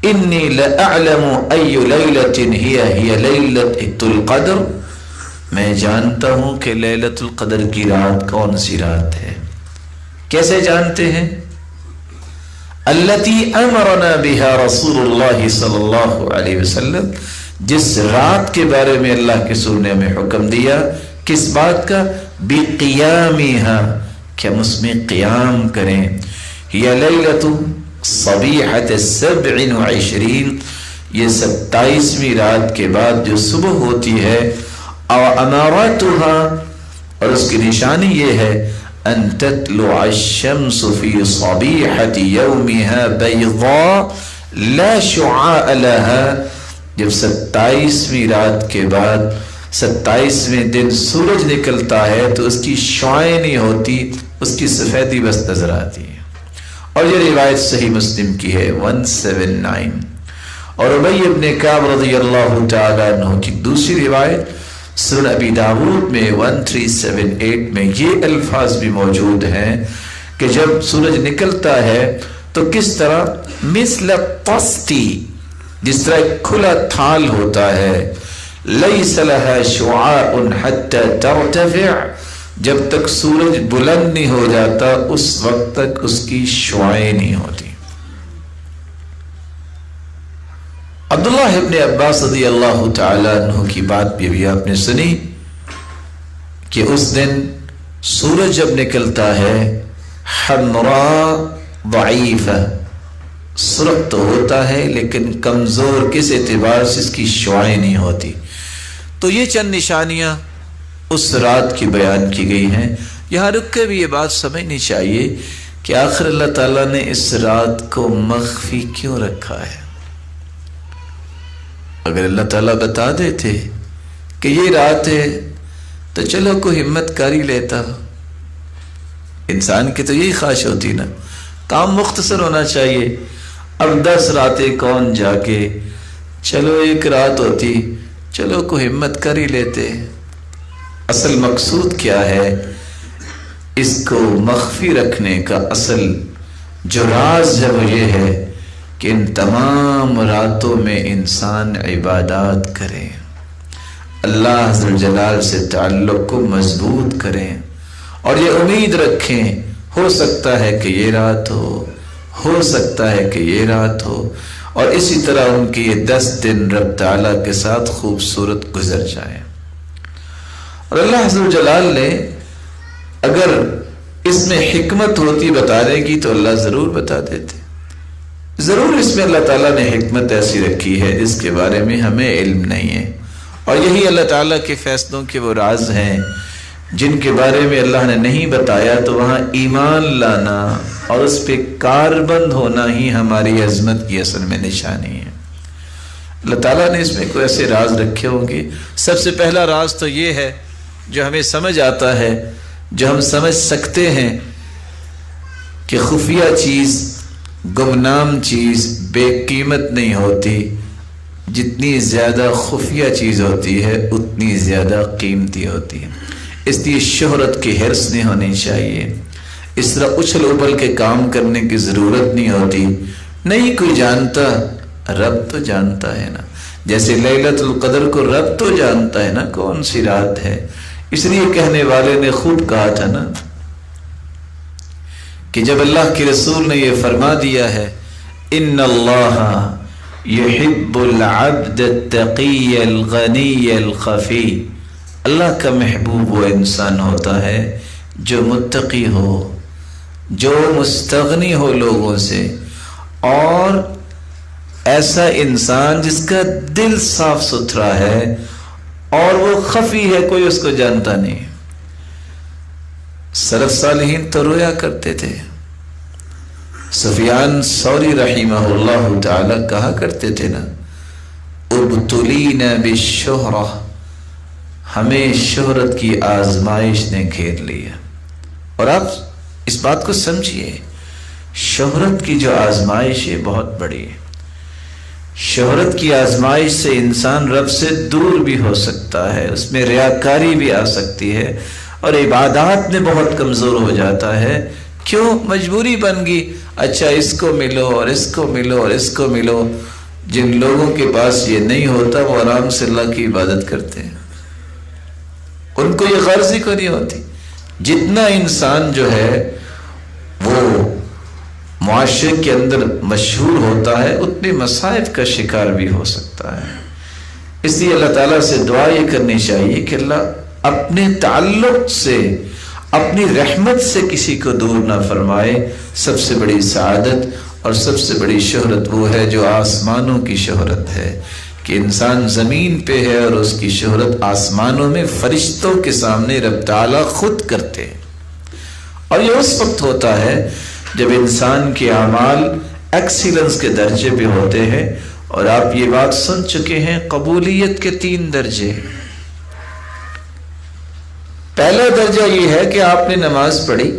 انی لَأَعْلَمُ أَيُّ لَيْلَةٍ هِيَ لَيْلَةُ الْقَدْرِ، میں جانتا ہوں کہ لیلۃ القدر کی رات کون سی رات ہے۔ کیسے جانتے ہیں؟ التي امرنا بها رسول اللہ صلی اللہ علیہ وسلم، جس رات کے بارے میں اللہ کے رسول نے ہمیں حکم دیا، کس بات کا؟ بقیامها، کہ ہم اس میں قیام کریں۔ یہ لیلۃ صبیحۃ 27، یہ 27ویں رات کے بعد جو صبح ہوتی ہے، اور اماراتها، اور اس کی نشانی یہ ہے، ان تطلع الشمس فی صبیحۃ یومها بیضاء لا شعاع لها، جب 27ویں رات کے بعد 27ویں دن سورج نکلتا ہے تو اس کی شعاعیں نہیں ہوتی، اس کی سفیدی بس نظر آتی ہے۔ اور یہ روایت صحیح مسلم کی ہے 179۔ اور ابی بن کعب رضی اللہ تعالی عنہ کی دوسری روایت سنن ابی داود میں 1378 میں یہ الفاظ بھی موجود ہیں کہ جب سورج نکلتا ہے تو کس طرح، مثل الطستی، جس طرح ایک کھلا تھال ہوتا ہے، لیس لها شعاع حتى ترتفع، جب تک سورج بلند نہیں ہو جاتا اس وقت تک اس کی شعاعیں نہیں ہوتی۔ عبداللہ ابن عباس رضی اللہ تعالی عنہ کی بات بھی آپ نے سنی کہ اس دن سورج جب نکلتا ہے، حمراء ضعیفہ، سرخ تو ہوتا ہے لیکن کمزور، کس اعتبار سے؟ اس کی شعاعیں نہیں ہوتی۔ تو یہ چند نشانیاں اس رات کی بیان کی گئی ہیں۔ یہاں رک کے بھی یہ بات سمجھنی چاہیے کہ آخر اللہ تعالیٰ نے اس رات کو مخفی کیوں رکھا ہے؟ اگر اللہ تعالیٰ بتا دیتے کہ یہ رات ہے تو چلو کوئی ہمت کاری لیتا، انسان کی تو یہی خواہش ہوتی نا، کام مختصر ہونا چاہیے. اب 10 راتیں کون جا کے، چلو 1 رات ہوتی، چلو کو ہمت کر ہی لیتے. اصل مقصود کیا ہے؟ اس کو مخفی رکھنے کا اصل جو راز ہے وہ یہ ہے کہ ان تمام راتوں میں انسان عبادات کرے، اللہ عز و جلال سے تعلق کو مضبوط کریں، اور یہ امید رکھیں ہو سکتا ہے کہ یہ رات ہو سکتا ہے کہ یہ رات ہو، اور اسی طرح ان کی یہ 10 دن رب تعالیٰ کے ساتھ خوبصورت گزر جائیں. اور اللہ عز و جلال نے اگر اس میں حکمت ہوتی بتانے کی تو اللہ ضرور بتا دیتے. ضرور اس میں اللہ تعالیٰ نے حکمت ایسی رکھی ہے جس کے بارے میں ہمیں علم نہیں ہے، اور یہی اللہ تعالیٰ کے فیصلوں کے وہ راز ہیں جن کے بارے میں اللہ نے نہیں بتایا، تو وہاں ایمان لانا اور اس پہ کاربند ہونا ہی ہماری عظمت کی اصل میں نشانی ہے. اللہ تعالیٰ نے اس میں کوئی ایسے راز رکھے ہوں گے. سب سے پہلا راز تو یہ ہے جو ہمیں سمجھ آتا ہے، جو ہم سمجھ سکتے ہیں کہ خفیہ چیز، گمنام چیز بے قیمت نہیں ہوتی، جتنی زیادہ خفیہ چیز ہوتی ہے اتنی زیادہ قیمتی ہوتی ہے. اس لیے شہرت کی حرص نہیں ہونی چاہیے. اس طرح اچھل ابھل کے کام کرنے کی ضرورت نہیں ہوتی. نہیں کوئی جانتا، رب تو جانتا ہے نا. جیسے لیلۃ القدر کو رب تو جانتا ہے نا کون سی رات ہے. اس لیے کہنے والے نے خوب کہا تھا نا کہ جب اللہ کے رسول نے یہ فرما دیا ہے ان اللہ یحب العبد التقی الغنی الخفی، اللہ کا محبوب وہ انسان ہوتا ہے جو متقی ہو، جو مستغنی ہو لوگوں سے، اور ایسا انسان جس کا دل صاف ستھرا ہے اور وہ خفی ہے، کوئی اس کو جانتا نہیں. سلف صالحین تو رویا کرتے تھے. سفیان ثوری رحمہ اللہ تعالی کہا کرتے تھے نا ابتلینا بالشہرہ، ہمیں شہرت کی آزمائش نے گھیر لیا. اور آپ اس بات کو سمجھیے، شہرت کی جو آزمائش ہے بہت بڑی ہے. شہرت کی آزمائش سے انسان رب سے دور بھی ہو سکتا ہے، اس میں ریاکاری بھی آ سکتی ہے، اور عبادات میں بہت کمزور ہو جاتا ہے. کیوں؟ مجبوری بن گئی. اچھا اس کو ملو اور اس کو ملو اور اس کو ملو. جن لوگوں کے پاس یہ نہیں ہوتا وہ آرام سے اللہ کی عبادت کرتے ہیں، ان کو یہ غرض ہی کو نہیں ہوتی. جتنا انسان جو ہے وہ معاشرے کے اندر مشہور ہوتا ہے اتنے مصائب کا شکار بھی ہو سکتا ہے. اس لیے اللہ تعالیٰ سے دعا یہ کرنی چاہیے کہ اللہ اپنے تعلق سے، اپنی رحمت سے کسی کو دور نہ فرمائے. سب سے بڑی سعادت اور سب سے بڑی شہرت وہ ہے جو آسمانوں کی شہرت ہے، کہ انسان زمین پہ ہے اور اس کی شہرت آسمانوں میں فرشتوں کے سامنے رب تعالیٰ خود کرتے ہیں. اور یہ اس وقت ہوتا ہے جب انسان کے اعمال ایکسیلنس کے درجے پہ ہوتے ہیں. اور آپ یہ بات سن چکے ہیں قبولیت کے 3 درجے. پہلا درجہ یہ ہے کہ آپ نے نماز پڑھی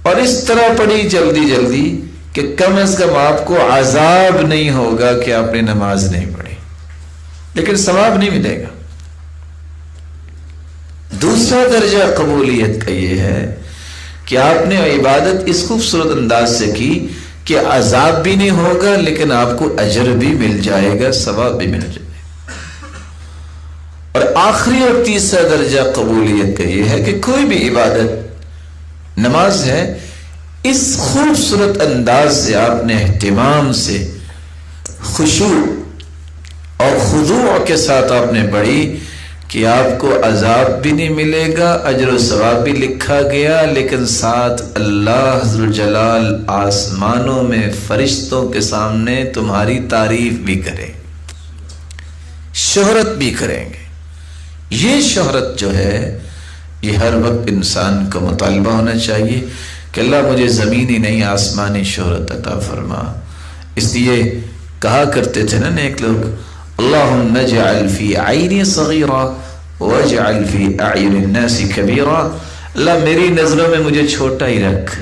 اور اس طرح پڑھی جلدی جلدی کہ کم از کم آپ کو عذاب نہیں ہوگا کہ آپ نے نماز نہیں پڑھی، لیکن ثواب نہیں ملے گا. دوسرا درجہ قبولیت کا یہ ہے کہ آپ نے عبادت اس خوبصورت انداز سے کی کہ عذاب بھی نہیں ہوگا لیکن آپ کو اجر بھی مل جائے گا، ثواب بھی مل جائے گا. اور آخری اور تیسرا درجہ قبولیت کا یہ ہے کہ کوئی بھی عبادت، نماز ہے، اس خوبصورت انداز سے آپ نے اہتمام سے، خشوع اور خضوع کے ساتھ آپ نے پڑھی کہ آپ کو عذاب بھی نہیں ملے گا، اجر و ثواب بھی لکھا گیا، لیکن ساتھ اللہ عز و جلال آسمانوں میں فرشتوں کے سامنے تمہاری تعریف بھی کرے، شہرت بھی کریں گے. یہ شہرت جو ہے یہ ہر وقت انسان کو مطالبہ ہونا چاہیے کہ اللہ مجھے زمینی نہیں آسمانی شہرت عطا فرما. اس لیے کہا کرتے تھے نا نیک لوگ، اللہم اجعل فی عینی صغیرہ واجعل فی اعین الناس کبیرہ. اللہ میری نظروں میں مجھے چھوٹا ہی رکھ،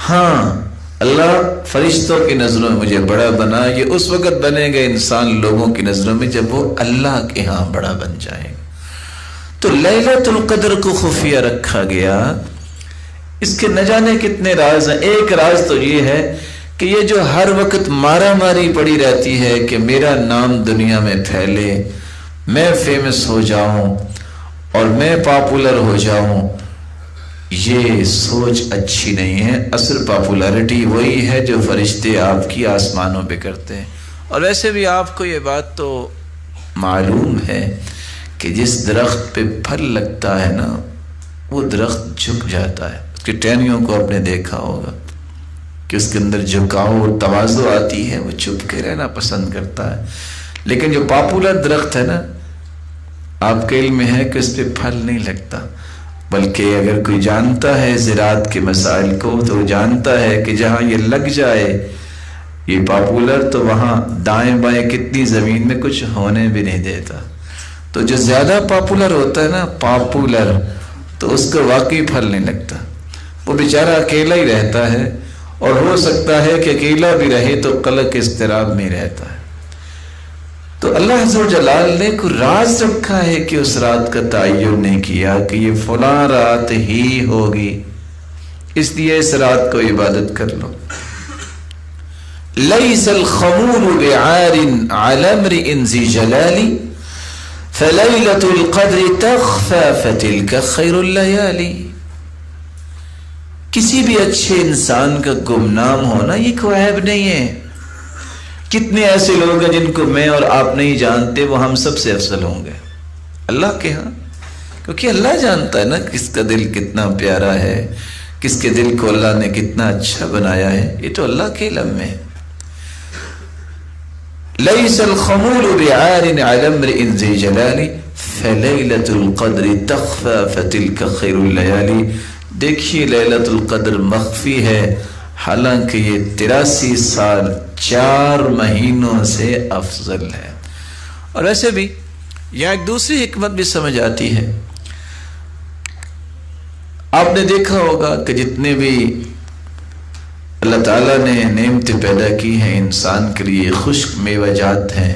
ہاں اللہ فرشتوں کی نظروں میں مجھے بڑا بنا، یہ اس وقت بنے گا انسان لوگوں کی نظروں میں جب وہ اللہ کے ہاں بڑا بن جائے گا۔ تو لیلۃ القدر کو خفیہ رکھا گیا، اس کے نہ جانے کتنے راز ہیں۔ ایک راز تو یہ ہے کہ یہ جو ہر وقت مارا ماری پڑی رہتی ہے کہ میرا نام دنیا میں پھیلے، میں فیمس ہو جاؤں اور میں پاپولر ہو جاؤں، یہ سوچ اچھی نہیں ہے۔ اصل پاپولیرٹی وہی ہے جو فرشتے آپ کی آسمانوں پہ کرتے ہیں۔ اور ویسے بھی آپ کو یہ بات تو معلوم ہے کہ جس درخت پہ پھل لگتا ہے نا، وہ درخت جھک جاتا ہے۔ اس کی ٹہنیوں کو آپ نے دیکھا ہوگا کہ اس کے اندر جھکاؤ اور تواضع آتی ہے، وہ چھپ کے رہنا پسند کرتا ہے۔ لیکن جو پاپولر درخت ہے نا، آپ کے علم میں ہے کہ اس پہ پھل نہیں لگتا، بلکہ اگر کوئی جانتا ہے زراعت کے مسائل کو تو وہ جانتا ہے کہ جہاں یہ لگ جائے یہ پاپولر، تو وہاں دائیں بائیں کتنی زمین میں کچھ ہونے بھی نہیں دیتا۔ تو جو زیادہ پاپولر ہوتا ہے نا، پاپولر، تو اس کو واقعی پھل نہیں لگتا، وہ بیچارہ اکیلا ہی رہتا ہے، اور ہو سکتا ہے کہ اکیلا بھی رہے تو قلق اضطراب میں رہتا ہے۔ تو اللہ عز و جلال نے کوئی راز رکھا ہے کہ اس رات کا تعین نہیں کیا کہ یہ فلاں رات ہی ہوگی، اس لیے اس رات کو عبادت کر لو۔ لیس الخمول بعار علی امرئ ذی جلال فلیلۃ القدر تخفی فتلک خیر اللیالی۔ کسی بھی اچھے انسان کا گمنام ہونا یہ کوئی عیب نہیں ہے۔ کتنے ایسے لوگ ہیں جن کو میں اور آپ نہیں جانتے، وہ ہم سب سے افضل ہوں گے اللہ کے ہاں، کیونکہ اللہ جانتا ہے نا کس کا دل کتنا پیارا ہے، کس کے دل کو اللہ نے کتنا اچھا بنایا ہے، یہ تو اللہ کے علم میں ہے۔ لیس الخمول بعار علی امرئ ذی جلال فلیلۃ القدر تخفی فتلک خیر اللیالی۔ دیکھیے لیلۃ القدر مخفی ہے، حالانکہ یہ 83 سال 4 مہینوں سے افضل ہے۔ اور ویسے بھی یہاں ایک دوسری حکمت بھی سمجھ آتی ہے۔ آپ نے دیکھا ہوگا کہ جتنے بھی اللہ تعالیٰ نے نعمتیں پیدا کی ہیں انسان کے لیے، خشک میوہ جات ہیں،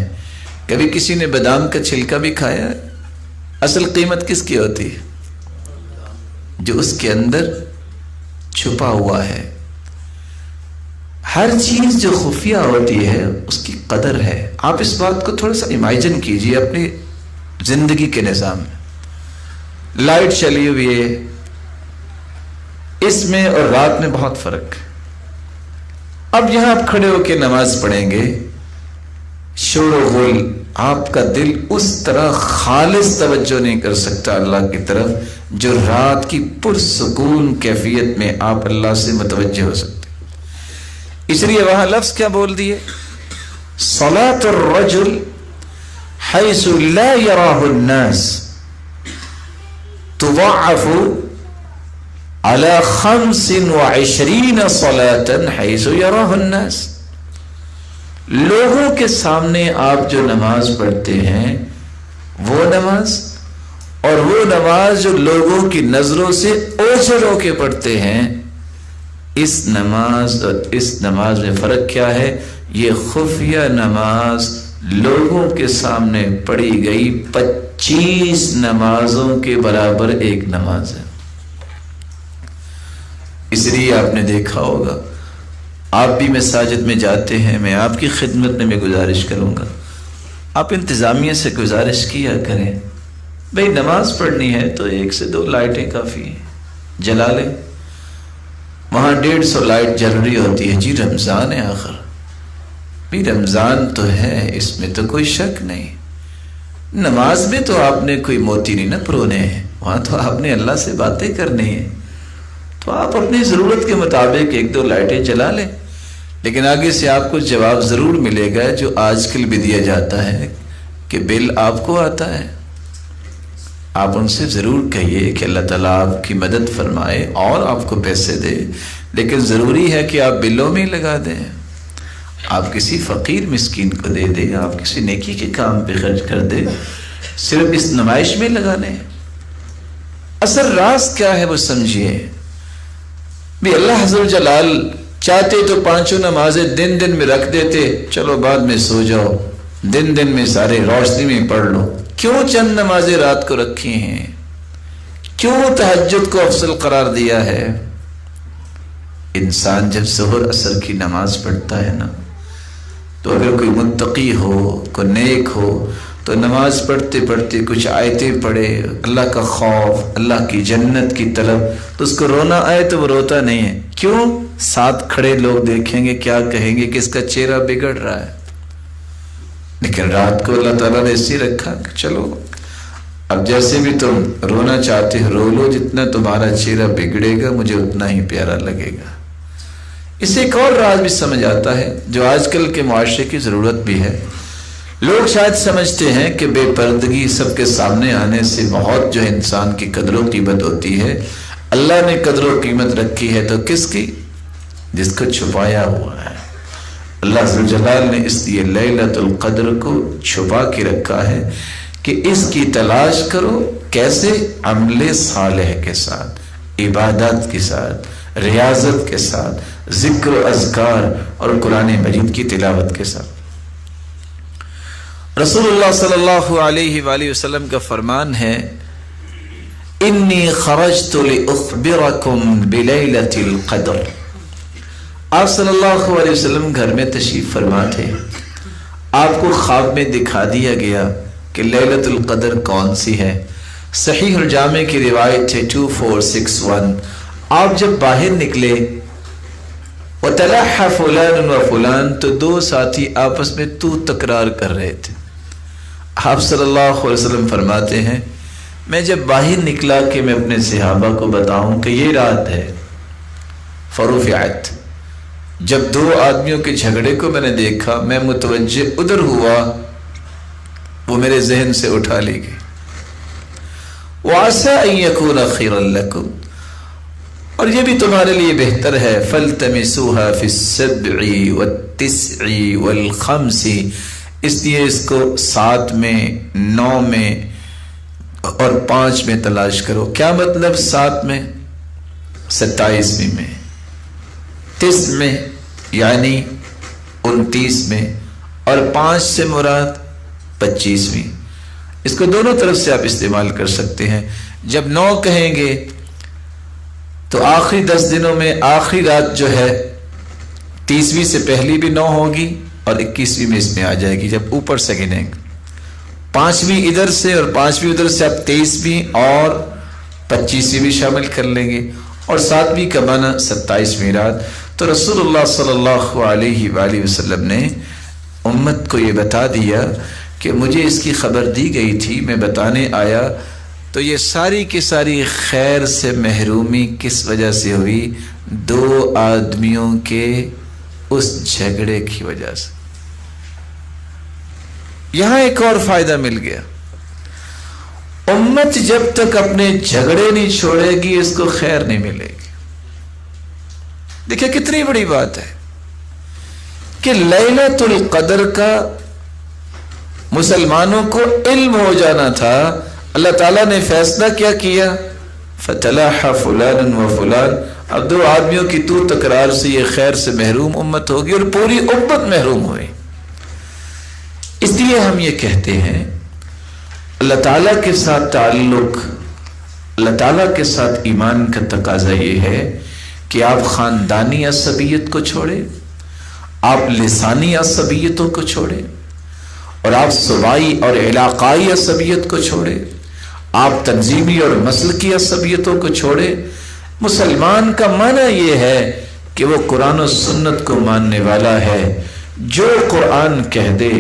کبھی کسی نے بادام کا چھلکا بھی کھایا ہے؟ اصل قیمت کس کی ہوتی ہے؟ جو اس کے اندر چھپا ہوا ہے۔ ہر چیز جو خفیہ ہوتی ہے اس کی قدر ہے۔ آپ اس بات کو تھوڑا سا امیجن کیجئے اپنی زندگی کے نظام میں۔ لائٹ چلی ہوئی ہے، اس میں اور رات میں بہت فرق ہے۔ اب یہاں آپ کھڑے ہو کے نماز پڑھیں گے، شور و غل، آپ کا دل اس طرح خالص توجہ نہیں کر سکتا اللہ کی طرف جو رات کی پرسکون کیفیت میں آپ اللہ سے متوجہ ہو سکتے۔ اس لیے وہاں لفظ کیا بول دیے؟ صلاۃ الرجل حیث لا یراہ الناس تضاعف علی 25 صلاة حیث یراہ الناس۔ لوگوں کے سامنے آپ جو نماز پڑھتے ہیں وہ نماز، اور وہ نماز جو لوگوں کی نظروں سے اوجھل ہو کے پڑھتے ہیں، اس نماز اور اس نماز میں فرق کیا ہے؟ یہ خفیہ نماز لوگوں کے سامنے پڑھی گئی 25 نمازوں کے برابر ایک نماز ہے۔ اس لیے آپ نے دیکھا ہوگا، آپ بھی مساجد میں جاتے ہیں، میں آپ کی خدمت میں گزارش کروں گا، آپ انتظامیہ سے گزارش کیا کریں، بھئی نماز پڑھنی ہے تو 1 سے 2 لائٹیں کافی ہیں، جلا لیں۔ وہاں 150 لائٹ جل رہی ہوتی ہے، جی رمضان ہے آخر، بھی رمضان تو ہے، اس میں تو کوئی شک نہیں۔ نماز میں تو آپ نے کوئی موتی نہیں نہ پرونے ہیں، وہاں تو آپ نے اللہ سے باتیں کرنی ہیں، تو آپ اپنی ضرورت کے مطابق 1-2 لائٹیں جلا لیں۔ لیکن آگے سے آپ کو جواب ضرور ملے گا جو آج کل بھی دیا جاتا ہے کہ بل آپ کو آتا ہے۔ آپ ان سے ضرور کہیے کہ اللہ تعالیٰ آپ کی مدد فرمائے اور آپ کو پیسے دے، لیکن ضروری ہے کہ آپ بلوں میں لگا دیں، آپ کسی فقیر مسکین کو دے دیں، آپ کسی نیکی کے کام پہ خرچ کر دیں، صرف اس نمائش میں لگانے۔ اصل راز کیا ہے وہ سمجھیے۔ بھی اللہ حضر جلال چاہتے تو پانچوں نمازیں دن دن میں رکھ دیتے، چلو بعد میں سو جاؤ، دن دن میں سارے روشنی میں پڑھ لو، کیوں چند نمازیں رات کو رکھی ہیں؟ کیوں تہجد کو افضل قرار دیا ہے؟ انسان جب ظہر عصر کی نماز پڑھتا ہے نا، تو اگر کوئی متقی ہو، کوئی نیک ہو، تو نماز پڑھتے پڑھتے کچھ آیتیں پڑھے، اللہ کا خوف، اللہ کی جنت کی طلب، تو اس کو رونا آئے تو وہ روتا نہیں ہے۔ کیوں؟ ساتھ کھڑے لوگ دیکھیں گے، کیا کہیں گے کہ اس کا چہرہ بگڑ رہا ہے۔ لیکن رات کو اللہ تعالیٰ نے اسی رکھا کہ چلو اب جیسے بھی تم رونا چاہتے ہو رو لو، جتنا تمہارا چہرہ بگڑے گا مجھے اتنا ہی پیارا لگے گا۔ اسے ایک اور راز بھی سمجھ آتا ہے جو آج کل کے معاشرے کی ضرورت بھی ہے۔ لوگ شاید سمجھتے ہیں کہ بے پردگی سب کے سامنے آنے سے بہت جو انسان کی قدر و قیمت ہوتی ہے۔ اللہ نے قدر و قیمت رکھی ہے تو کس کی؟ جس کو چھپایا ہوا ہے۔ اللہ ذو الجلال نے اس لیے لیلۃ القدر کو چھپا کے رکھا ہے کہ اس کی تلاش کرو، کیسے؟ عمل صالح کے ساتھ، عبادت کے ساتھ، ریاضت کے ساتھ، ذکر و اذکار اور قرآن مجید کی تلاوت کے ساتھ۔ رسول اللہ صلی اللہ علیہ وآلہ وسلم کا فرمان ہے، انی خرجت لأخبرکم بلیلۃ القدر۔ آپ صلی اللہ علیہ وسلم گھر میں تشریف فرما تھے، آپ کو خواب میں دکھا دیا گیا کہ لیلۃ القدر کون سی ہے۔ صحیح الجامع کی روایت ہے 2461۔ آپ جب باہر نکلے، وَتَلَحَّ فُلَانٌ وَفُلَانٌ، تو دو ساتھی آپس میں تو تکرار کر رہے تھے۔ آپ صلی اللہ علیہ وسلم فرماتے ہیں، میں جب باہر نکلا کہ میں اپنے صحابہ کو بتاؤں کہ یہ رات ہے، فرفعت، جب دو آدمیوں کے جھگڑے کو میں نے دیکھا، میں متوجہ ادھر ہوا، وہ میرے ذہن سے اٹھا لی گئی۔ وَعَسَىٰ أَن يَكُونَ خَيْرًا لَكُمْ، اور یہ بھی تمہارے لیے بہتر ہے، فَالْتَمِسُوهَا فِي السَّبْعِ وَالتِّسْعِ وَالْخَمْسِ، اس لیے اس کو 7 میں، 9 میں اور 5 میں تلاش کرو۔ کیا مطلب 7 میں؟ 27ویں میں، 30 میں یعنی 29 میں، اور 5 سے مراد 25ویں۔ اس کو دونوں طرف سے آپ استعمال کر سکتے ہیں۔ جب 9 کہیں گے تو آخری 10 دنوں میں آخری رات جو ہے 30ویں سے پہلی بھی 9 ہوگی اور 21ویں میں اس میں آ جائے گی جب اوپر سے گنیں گے۔ 5ویں ادھر سے اور 5ویں ادھر سے آپ 23ویں اور 25ویں بھی شامل کر لیں گے، اور 7ویں کا معنی 27ویں رات۔ تو رسول اللہ صلی اللہ علیہ وآلہ وسلم نے امت کو یہ بتا دیا کہ مجھے اس کی خبر دی گئی تھی، میں بتانے آیا۔ تو یہ ساری کی ساری خیر سے محرومی کس وجہ سے ہوئی؟ 2 آدمیوں کے اس جھگڑے کی وجہ سے۔ یہاں ایک اور فائدہ مل گیا، امت جب تک اپنے جھگڑے نہیں چھوڑے گی اس کو خیر نہیں ملے گی۔ دیکھیں کتنی بڑی بات ہے کہ لیلۃ القدر کا مسلمانوں کو علم ہو جانا تھا، اللہ تعالیٰ نے فیصلہ کیا کیا، فَتَلَحَّ فُلَانٌ وَفُلَانٌ، اب 2 آدمیوں کی تو تکرار سے یہ خیر سے محروم امت ہوگی اور پوری امت محروم ہوئی۔ اس لیے ہم یہ کہتے ہیں اللہ تعالیٰ کے ساتھ تعلق، اللہ تعالیٰ کے ساتھ ایمان کا تقاضا یہ ہے کہ آپ خاندانی عصبیت کو چھوڑیں، آپ لسانی عصبیتوں کو چھوڑیں، اور آپ صوبائی اور علاقائی عصبیت کو چھوڑیں، آپ تنظیمی اور مسلکی عصبیتوں کو چھوڑیں۔ مسلمان کا معنی یہ ہے کہ وہ قرآن و سنت کو ماننے والا ہے، جو قرآن کہہ دے،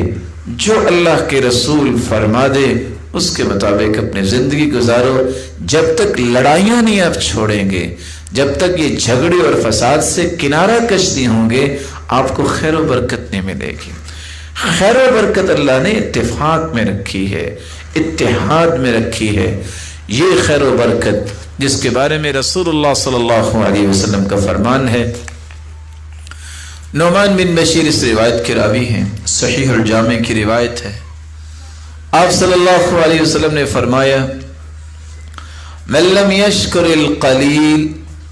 جو اللہ کے رسول فرما دے اس کے مطابق اپنی زندگی گزارو۔ جب تک لڑائیاں نہیں آپ چھوڑیں گے، جب تک یہ جھگڑے اور فساد سے کنارہ کش نہیں ہوں گے، آپ کو خیر و برکت نہیں ملے گی۔ خیر و برکت اللہ نے اتفاق میں رکھی ہے، اتحاد میں رکھی ہے۔ یہ خیر و برکت جس کے بارے میں رسول اللہ صلی اللہ علیہ وسلم کا فرمان ہے، نعمان بن بشیر اس روایت کے راوی ہیں، صحیح الجامع کی روایت ہے، آپ صلی اللہ علیہ وسلم نے فرمایا، من لم يشکر القلیل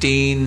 3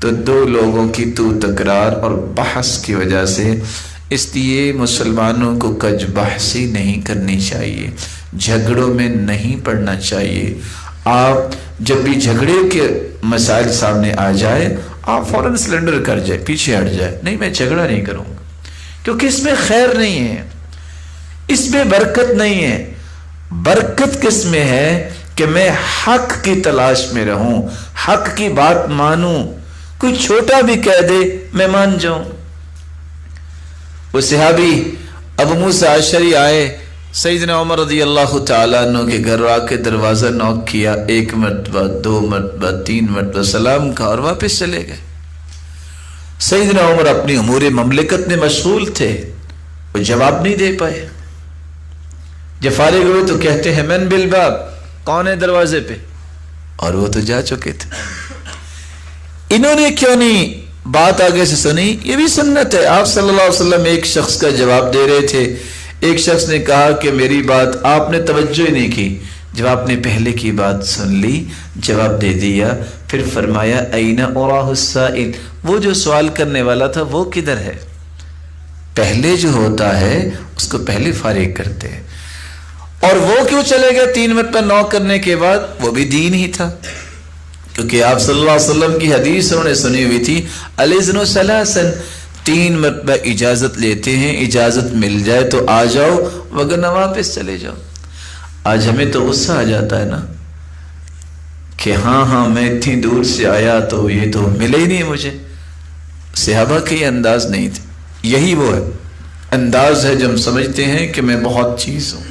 تو دو لوگوں کی تو تکرار اور بحث کی وجہ سے، اس لیے مسلمانوں کو کج بحثی نہیں کرنی چاہیے، جھگڑوں میں نہیں پڑنا چاہیے۔ آپ جب بھی جھگڑے کے مسائل سامنے آ جائے، آپ فوراً سلنڈر کر جائے، پیچھے ہٹ جائے، نہیں میں جھگڑا نہیں کروں گا، کیونکہ اس میں خیر نہیں ہے، اس میں برکت نہیں ہے۔ برکت کس میں ہے کہ میں حق کی تلاش میں رہوں، حق کی بات مانوں، کوئی چھوٹا بھی کہہ دے میں مان جاؤں۔ وہ صحابی ابو موسیٰ اشعری آئے، سیدنا عمر رضی اللہ تعالیٰ عنہ کے گھر آ کے دروازہ نوک کیا، 1 مرتبہ 2 مرتبہ 3 مرتبہ سلام کہا اور واپس چلے گئے۔ سیدنا عمر اپنی امور مملکت میں مشغول تھے، وہ جواب نہیں دے پائے۔ جب فارغ ہوئے تو کہتے ہیں من بالباب، کون ہے دروازے پہ؟ اور وہ تو جا چکے تھے۔ انہوں نے کیوں نہیں بات آگے سے سنی؟ یہ بھی سنت ہے۔ آپ صلی اللہ علیہ وسلم ایک شخص کا جواب دے رہے تھے، ایک شخص نے کہا کہ میری بات آپ نے توجہ ہی نہیں کی، جب آپ نے پہلے کی بات سن لی جواب دے دیا، پھر فرمایا این اراہ السائل، وہ جو سوال کرنے والا تھا وہ کدھر ہے؟ پہلے جو ہوتا ہے اس کو پہلے فارغ کرتے ہیں۔ اور وہ کیوں چلے گئے 3 مرتبہ نوک کرنے کے بعد؟ وہ بھی دین ہی تھا، کیونکہ آپ صلی اللہ علیہ وسلم کی حدیث انہوں نے سنی ہوئی تھی، الاذن ثلاثاً، 3 مرتبہ اجازت لیتے ہیں، اجازت مل جائے تو آ جاؤ وگرنہ واپس چلے جاؤ۔ آج ہمیں تو غصہ آ جاتا ہے نا کہ ہاں میں اتنی دور سے آیا تو یہ تو ملے ہی نہیں مجھے۔ صحابہ کے یہ انداز نہیں تھے، یہی وہ ہے انداز ہے جو ہم سمجھتے ہیں کہ میں بہت چیز ہوں۔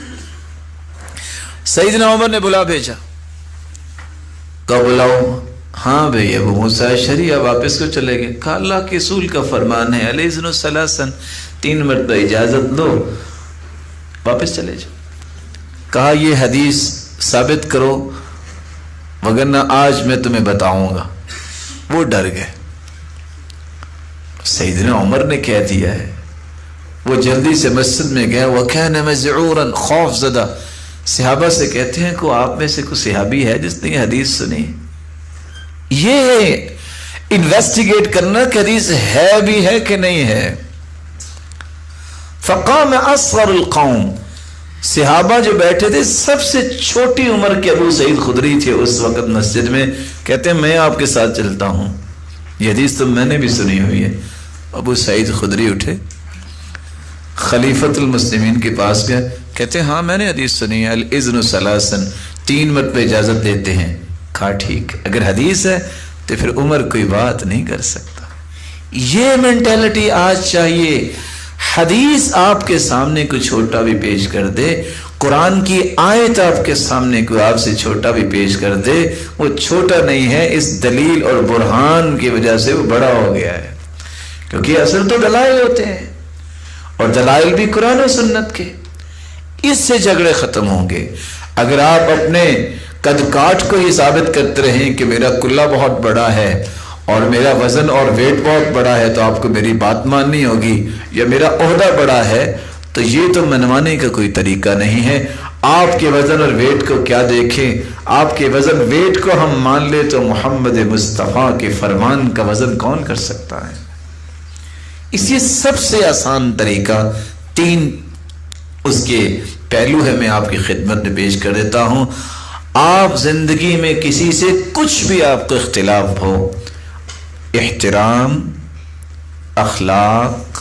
سیدنا عمر نے بلا بھیجا، کب بلاؤ؟ ہاں بھئی ابو موسیٰ اشعری آپ واپس کو چلے گئے۔ کہا اللہ کے رسول کا فرمان ہے الاذن ثلاثاً، 3 مرتبہ اجازت دو واپس چلے جاؤ۔ کہا یہ حدیث ثابت کرو وگرنہ آج میں تمہیں بتاؤں گا۔ وہ ڈر گئے، سیدنا عمر نے کہہ دیا ہے۔ وہ جلدی سے مسجد میں گیا، وَكَانَ مَزْعُورًا، خوف زدہ۔ صحابہ سے کہتے ہیں کہ آپ میں سے کوئی صحابی ہے جس نے یہ حدیث سنی؟ یہ انویسٹیگیٹ کرنا کہ حدیث ہے بھی ہے کہ نہیں ہے۔ فقام اصغر القوم، صحابہ جو بیٹھے تھے سب سے چھوٹی عمر کے ابو سعید خدری تھے اس وقت مسجد میں، کہتے ہیں میں آپ کے ساتھ چلتا ہوں، یہ حدیث تو میں نے بھی سنی ہوئی ہے۔ ابو سعید خدری اٹھے، خلیفۃ المسلمین کے پاس گئے، کہتے ہیں ہاں میں نے حدیث سنی ہے، الاذن ثلاثاً، 3 مرتبہ اجازت دیتے ہیں۔ کہا ٹھیک، اگر حدیث ہے تو پھر عمر کوئی بات نہیں کر سکتا۔ یہ مینٹیلٹی آج چاہیے۔ حدیث آپ کے سامنے کوئی چھوٹا بھی پیش کر دے، قرآن کی آیت آپ کے سامنے کوئی آپ سے چھوٹا بھی پیش کر دے، وہ چھوٹا نہیں ہے، اس دلیل اور برہان کی وجہ سے وہ بڑا ہو گیا ہے، کیونکہ اصل تو دلائل ہوتے ہیں اور دلائل بھی قرآن و سنت کے۔ اس سے جھگڑے ختم ہوں گے۔ اگر آپ اپنے قد کاٹ کو ہی ثابت کرتے رہیں کہ میرا کلہ بہت بڑا ہے اور میرا وزن اور ویٹ بہت بڑا ہے تو آپ کو میری بات ماننی ہوگی، یا میرا عہدہ بڑا ہے، تو یہ تو منوانے کا کوئی طریقہ نہیں ہے۔ آپ کے وزن اور ویٹ کو کیا دیکھیں، آپ کے وزن ویٹ کو ہم مان لے تو محمد مصطفیٰ کے فرمان کا وزن کون کر سکتا ہے؟ اس لیے سب سے آسان طریقہ 3 اس کے پہلو ہے، میں آپ کی خدمت میں پیش کر دیتا ہوں۔ آپ زندگی میں کسی سے کچھ بھی آپ کو اختلاف ہو، احترام، اخلاق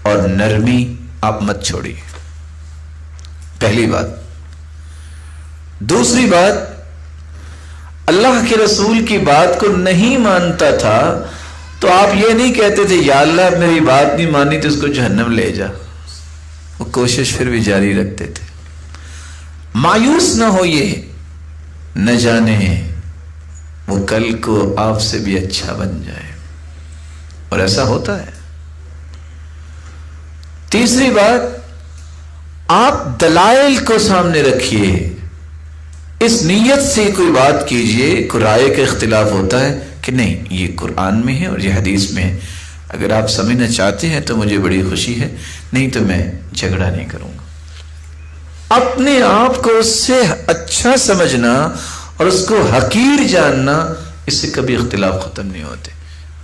اور نرمی آپ مت چھوڑیے، پہلی بات۔ دوسری بات، اللہ کے رسول کی بات کو نہیں مانتا تھا تو آپ یہ نہیں کہتے تھے یا اللہ میری بات نہیں مانی تو اس کو جہنم لے جا، وہ کوشش پھر بھی جاری رکھتے تھے۔ مایوس نہ ہوئے، نہ جانے وہ کل کو آپ سے بھی اچھا بن جائے، اور ایسا ہوتا ہے۔ تیسری بات، آپ دلائل کو سامنے رکھیے، اس نیت سے کوئی بات کیجئے، کوئی رائے کا اختلاف ہوتا ہے کہ نہیں یہ قرآن میں ہے اور یہ حدیث میں ہے، اگر آپ سمجھنا چاہتے ہیں تو مجھے بڑی خوشی ہے، نہیں تو میں جھگڑا نہیں کروں گا۔ اپنے آپ کو اس سے اچھا سمجھنا اور اس کو حقیر جاننا، اس سے کبھی اختلاف ختم نہیں ہوتے۔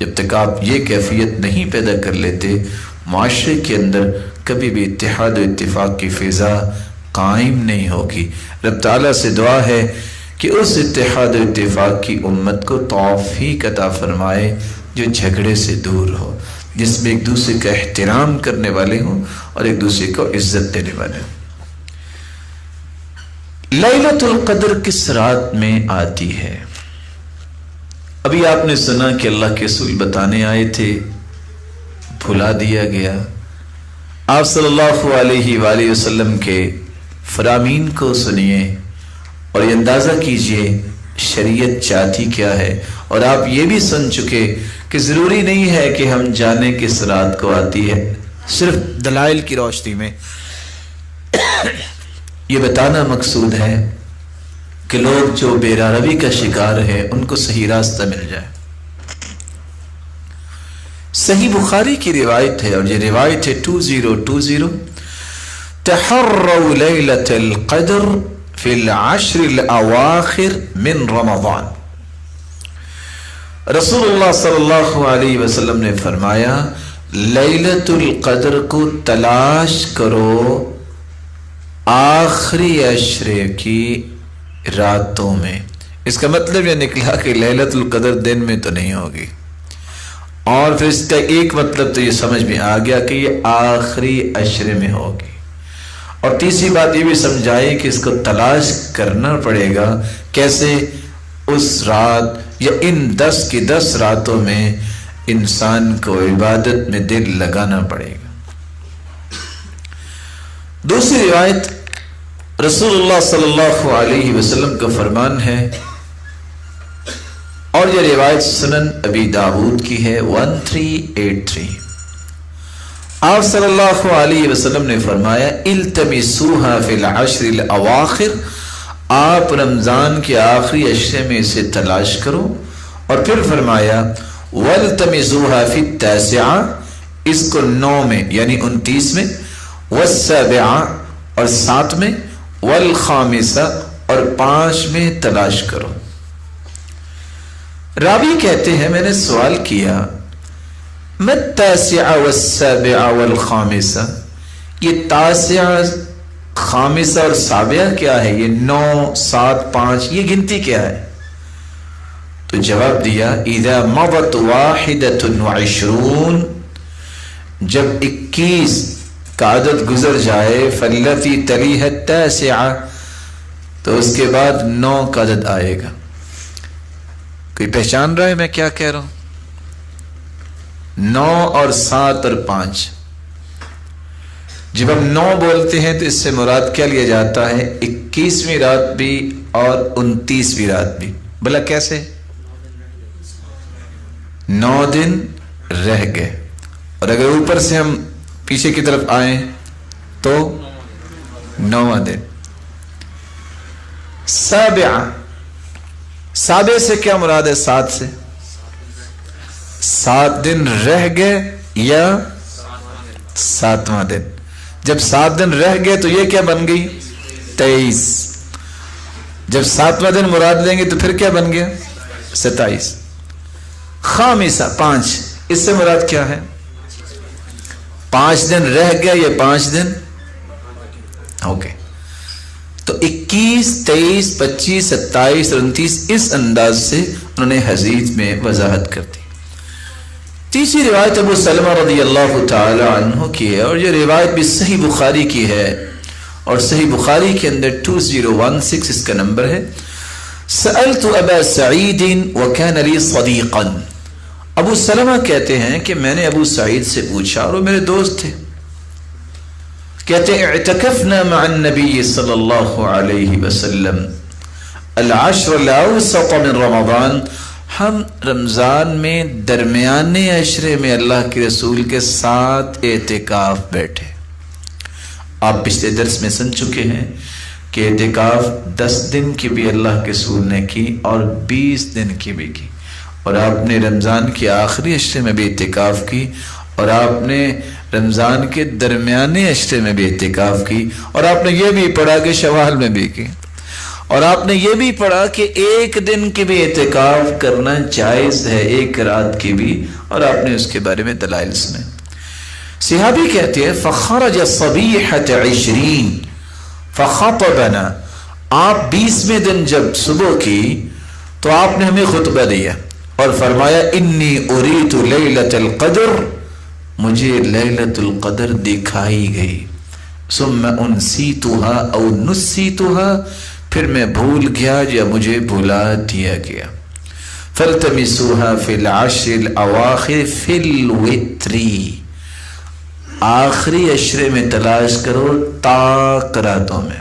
جب تک آپ یہ کیفیت نہیں پیدا کر لیتے معاشرے کے اندر کبھی بھی اتحاد و اتفاق کی فضا قائم نہیں ہوگی۔ رب تعالیٰ سے دعا ہے کہ اس اتحاد و اتفاق کی امت کو توفیق عطا فرمائے جو جھگڑے سے دور ہو، جس میں ایک دوسرے کا احترام کرنے والے ہوں اور ایک دوسرے کو عزت دینے والے ہوں۔ لیلۃ القدر کس رات میں آتی ہے؟ ابھی آپ نے سنا کہ اللہ کے رسول بتانے آئے تھے، بھلا دیا گیا۔ آپ صلی اللہ علیہ وآلہ وسلم کے فرامین کو سنیے اور یہ اندازہ کیجئے شریعت چاہتی کیا ہے، اور آپ یہ بھی سن چکے کہ ضروری نہیں ہے کہ ہم جانیں کس رات کو آتی ہے، صرف دلائل کی روشنی میں یہ بتانا مقصود ہے کہ لوگ جو بے-راروی کا شکار ہے ان کو صحیح راستہ مل جائے۔ صحیح بخاری کی روایت ہے، اور یہ روایت ہے 2020 تحروا لیلۃ القدر فی العشر الاواخر من رمضان۔ رسول اللہ صلی اللہ علیہ وسلم نے فرمایا لیلۃ القدر کو تلاش کرو آخری عشرے کی راتوں میں۔ اس کا مطلب یہ نکلا کہ لیلۃ القدر دن میں تو نہیں ہوگی، اور پھر اس کا ایک مطلب تو یہ سمجھ میں آ گیا کہ یہ آخری عشرے میں ہوگی، اور تیسری بات یہ بھی سمجھائی کہ اس کو تلاش کرنا پڑے گا۔ کیسے؟ اس رات یا ان 10 کی 10 راتوں میں انسان کو عبادت میں دل لگانا پڑے گا۔ دوسری روایت رسول اللہ صلی اللہ علیہ وسلم کا فرمان ہے، اور یہ روایت سنن ابی داود کی ہے 1383۔ آپ صلی اللہ علیہ وسلم نے فرمایا التمسوها فی العشر الاواخر، آپ رمضان کے آخری عشرے میں اسے تلاش کرو، اور پھر فرمایا والتمسوها فی التاسعہ، اس کو 9 میں یعنی 29 میں، والسابعہ اور 7 میں، والخامسہ اور 5 میں تلاش کرو۔ راوی کہتے ہیں میں نے سوال کیا ما التاسعہ والسابعہ والخامسہ، یہ تاسعہ، خامسہ اور سابعہ کیا ہے؟ یہ 9 7 5 یہ گنتی کیا ہے؟ تو جواب دیا اذا مضت 21، جب 21 کا عدد گزر جائے فاللتی تلیہ التاسعہ، تو اس کے بعد 9 کا عدد آئے گا۔ کوئی پہچان رہا ہے میں کیا کہہ رہا ہوں؟ 9 اور 7 اور 5، جب ہم 9 بولتے ہیں تو اس سے مراد کیا لیا جاتا ہے؟ 21ویں رات بھی اور 29ویں رات بھی۔ بھلا کیسے؟ 9 دن رہ گئے، اور اگر اوپر سے ہم پیچھے کی طرف آئیں تو 9واں دن۔ سابع سے کیا مراد ہے؟ 7 سے 7 دن رہ گئے یا 7واں دن۔ جب 7 دن رہ گئے تو یہ کیا بن گئی؟ 23۔ جب 7واں دن مراد لیں گے تو پھر کیا بن گیا؟ 27۔ خامسہ 5، اس سے مراد کیا ہے؟ 5 دن رہ گیا یا 5 دن اوکے۔ تو 21 23 25 27 اور 29 اس انداز سے انہوں نے حدیث میں وضاحت کر دی۔ تیسری روایت ابو سلمہ رضی اللہ تعالی عنہ کی ہے، اور یہ روایت بھی صحیح بخاری کی ہے، اور صحیح بخاری کے اندر 2016 اس کا نمبر ہے۔ سألت ابا سعید وكان لي صديقا، ابو سلمہ کہتے ہیں کہ میں نے ابو سعید سے پوچھا اور وہ میرے دوست تھے، کہتے ہیں اعتکفنا مع النبی صلی اللہ علیہ وسلم العشر الاوسط من رمضان، ہم رمضان میں درمیانے عشرے میں اللہ کے رسول کے ساتھ اعتکاف بیٹھے۔ آپ پچھلے درس میں سن چکے ہیں کہ اعتکاف 10 دن کی بھی اللہ کے رسول نے کی اور 20 دن کی بھی کی، اور آپ نے رمضان کے آخری عشرے میں بھی اعتکاف کی، اور آپ نے رمضان کے درمیانے عشرے میں بھی اعتکاف کی، اور آپ نے یہ بھی پڑھا کہ شوال میں بھی کی۔ اور آپ نے یہ بھی پڑھا کہ ایک دن کی بھی اعتکاف کرنا جائز ہے، ایک رات کی بھی، اور آپ نے اس کے بارے میں دلائل سنے۔ صحابی کہتے ہیں فخرج صبیحۃ 20 فخطبنا، آپ 20ویں دن جب صبح کی تو آپ نے ہمیں خطبہ دیا اور فرمایا انی اریت لیلۃ القدر، مجھے لیلۃ القدر دکھائی گئی، ثم انسیتها او نسیتها، پھر میں بھول گیا یا مجھے بھلا دیا گیا، فالتمسوها فی العشر الاواخر فی الوتر، آخری عشرے میں تلاش کرو طاق راتوں میں۔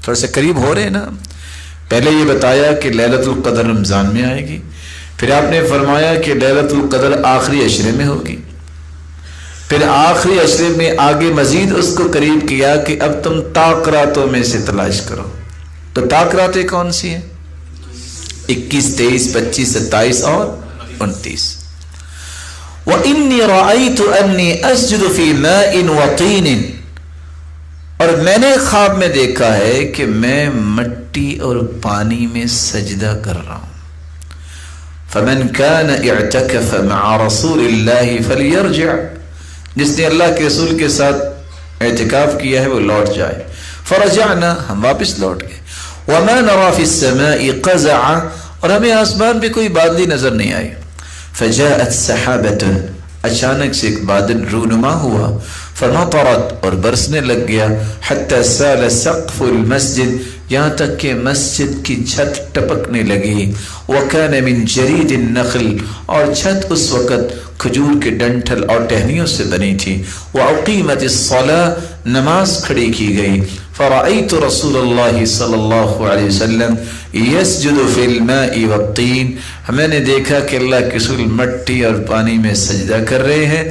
تھوڑا سا قریب ہو رہے ہیں نا، پہلے یہ بتایا کہ لیلۃ القدر رمضان میں آئے گی، پھر آپ نے فرمایا کہ لیلۃ القدر آخری عشرے میں ہوگی، پھر آخری عشرے میں آگے مزید اس کو قریب کیا کہ اب تم طاق راتوں میں سے تلاش کرو۔ تو طاق راتیں کون سی ہیں؟ 21، 23، 25، 27 اور 29۔ وَإِنِّي رَأَيْتُ أَنِّي أَسْجُدُ فِي مَاءٍ وَطِينٍ، اور میں نے خواب میں دیکھا ہے کہ میں مٹی اور پانی میں سجدہ کر رہا ہوں۔ فَمَنْ كَانَ اعْتَكَفَ مَعَ رَسُولِ اللَّهِ فَلْيَرْجِعْ، جس نے اللہ کے رسول کے ساتھ اعتکاف کیا ہے وہ لوٹ جائے۔ فَرَجَعْنَا، ہم واپس لوٹ گئے۔ وَمَا نَرَى فِي السَّمَاءِ قَزَعًا، اور ہمیں آسمان پہ کوئی بادلی نظر نہیں آئی۔ فَجَاءَتْ سَحَابَةٌ، اچانک سے ایک بادل رونما ہوا، فَنَطَرَتْ، اور برسنے لگ گیا، حَتَّى سَالَ سَقْفُ الْمَسْجِدِ، یہاں تک کہ مسجد کی چھت ٹپکنے لگی۔ وَكَانَ مِنْ جَرِيدِ النَّخْلِ، اور چھت اس وقت کھجور کے ڈنٹھل اور ٹہنیوں سے بنی تھی۔ وَأُقِيمَتِ الصَّلَاةِ، نماز کھڑی کی گئی۔ فَرَأَيْتُ رَسُولَ اللَّهِ صلی اللہ علیہ وسلم يَسْجُدُ فِي الْمَاءِ وَالطِّينِ، میں نے دیکھا کہ اللہ کے رسول مٹی اور پانی میں سجدہ کر رہے ہیں۔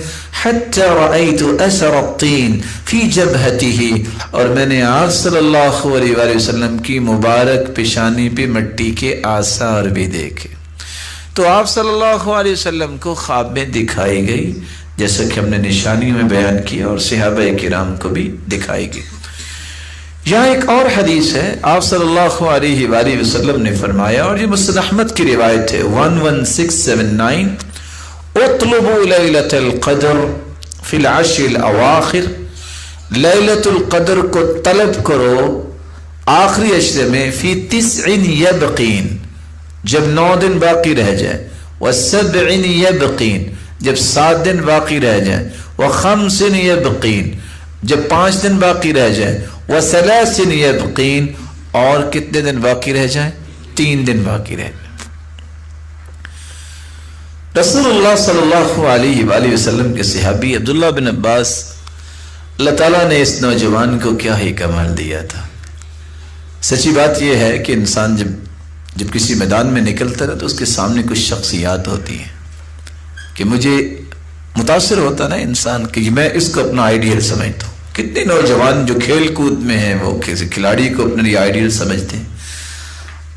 حَتَّى رَأَيْتُ أَثَرَ الطِّينِ فِي جَبْهَتِهِ، اور میں نے آپ صلی اللہ علیہ وآلہ وسلم کی مبارک پیشانی پہ مٹی کے آثار بھی دیکھے۔ تو آپ صلی اللہ علیہ وسلم کو خواب میں دکھائی گئی، جیسا کہ ہم نے نشانیوں میں بیان کیا، اور صحابہ کرام کو بھی دکھائی گئی۔ یہاں ایک اور حدیث ہے، آپ صلی اللہ علیہ وآلہ وسلم نے فرمایا، اور یہ مسند احمد کی روایت ہے 11679، اطلبوا لیلۃ القدر فی العشر الاواخر، لیلۃ القدر کو طلب کرو آخری عشرے میں، فی 9 یبقین، جب 9 دن باقی رہ جائے، و7 یبقین، جب 7 دن باقی رہ جائیں، و5 یبقین، جب 5 دن باقی رہ جائیں، و3 یبقین، اور کتنے دن باقی رہ جائیں؟ 3 دن باقی رہ جائیں۔ رسول اللہ صلی اللہ علیہ وآلہ وسلم کے صحابی عبداللہ بن عباس، اللہ تعالیٰ نے اس نوجوان کو کیا ہی کمال دیا تھا۔ سچی بات یہ ہے کہ انسان جب کسی میدان میں نکلتا ہے تو اس کے سامنے کچھ شخصیات ہوتی ہیں کہ مجھے متاثر ہوتا نا انسان کہ میں اس کو اپنا آئیڈیل سمجھتا ہوں۔ کتنے نوجوان جو کھیل کود میں ہیں وہ کسی کھلاڑی کو اپنے لیے آئیڈیل سمجھتے ہیں۔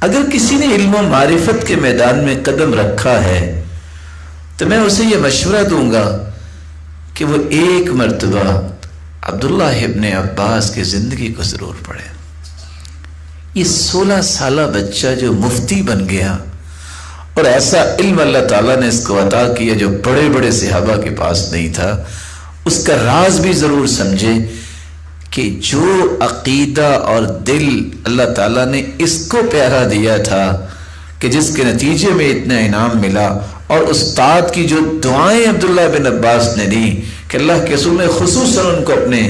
اگر کسی نے علم و معرفت کے میدان میں قدم رکھا ہے تو میں اسے یہ مشورہ دوں گا کہ وہ ایک مرتبہ عبداللہ ابن عباس کی زندگی کو ضرور پڑھے۔ یہ 16 سالہ بچہ جو مفتی بن گیا اور ایسا علم اللہ تعالیٰ نے اس کو عطا کیا جو بڑے بڑے صحابہ کے پاس نہیں تھا، اس کا راز بھی ضرور سمجھے کہ جو عقیدہ اور دل اللہ تعالیٰ نے اس کو پیارا دیا تھا کہ جس کے نتیجے میں اتنا انعام ملا، اور استاد کی جو دعائیں عبداللہ بن عباس نے دی کہ اللہ کے رسول نے خصوصاً ان کو اپنے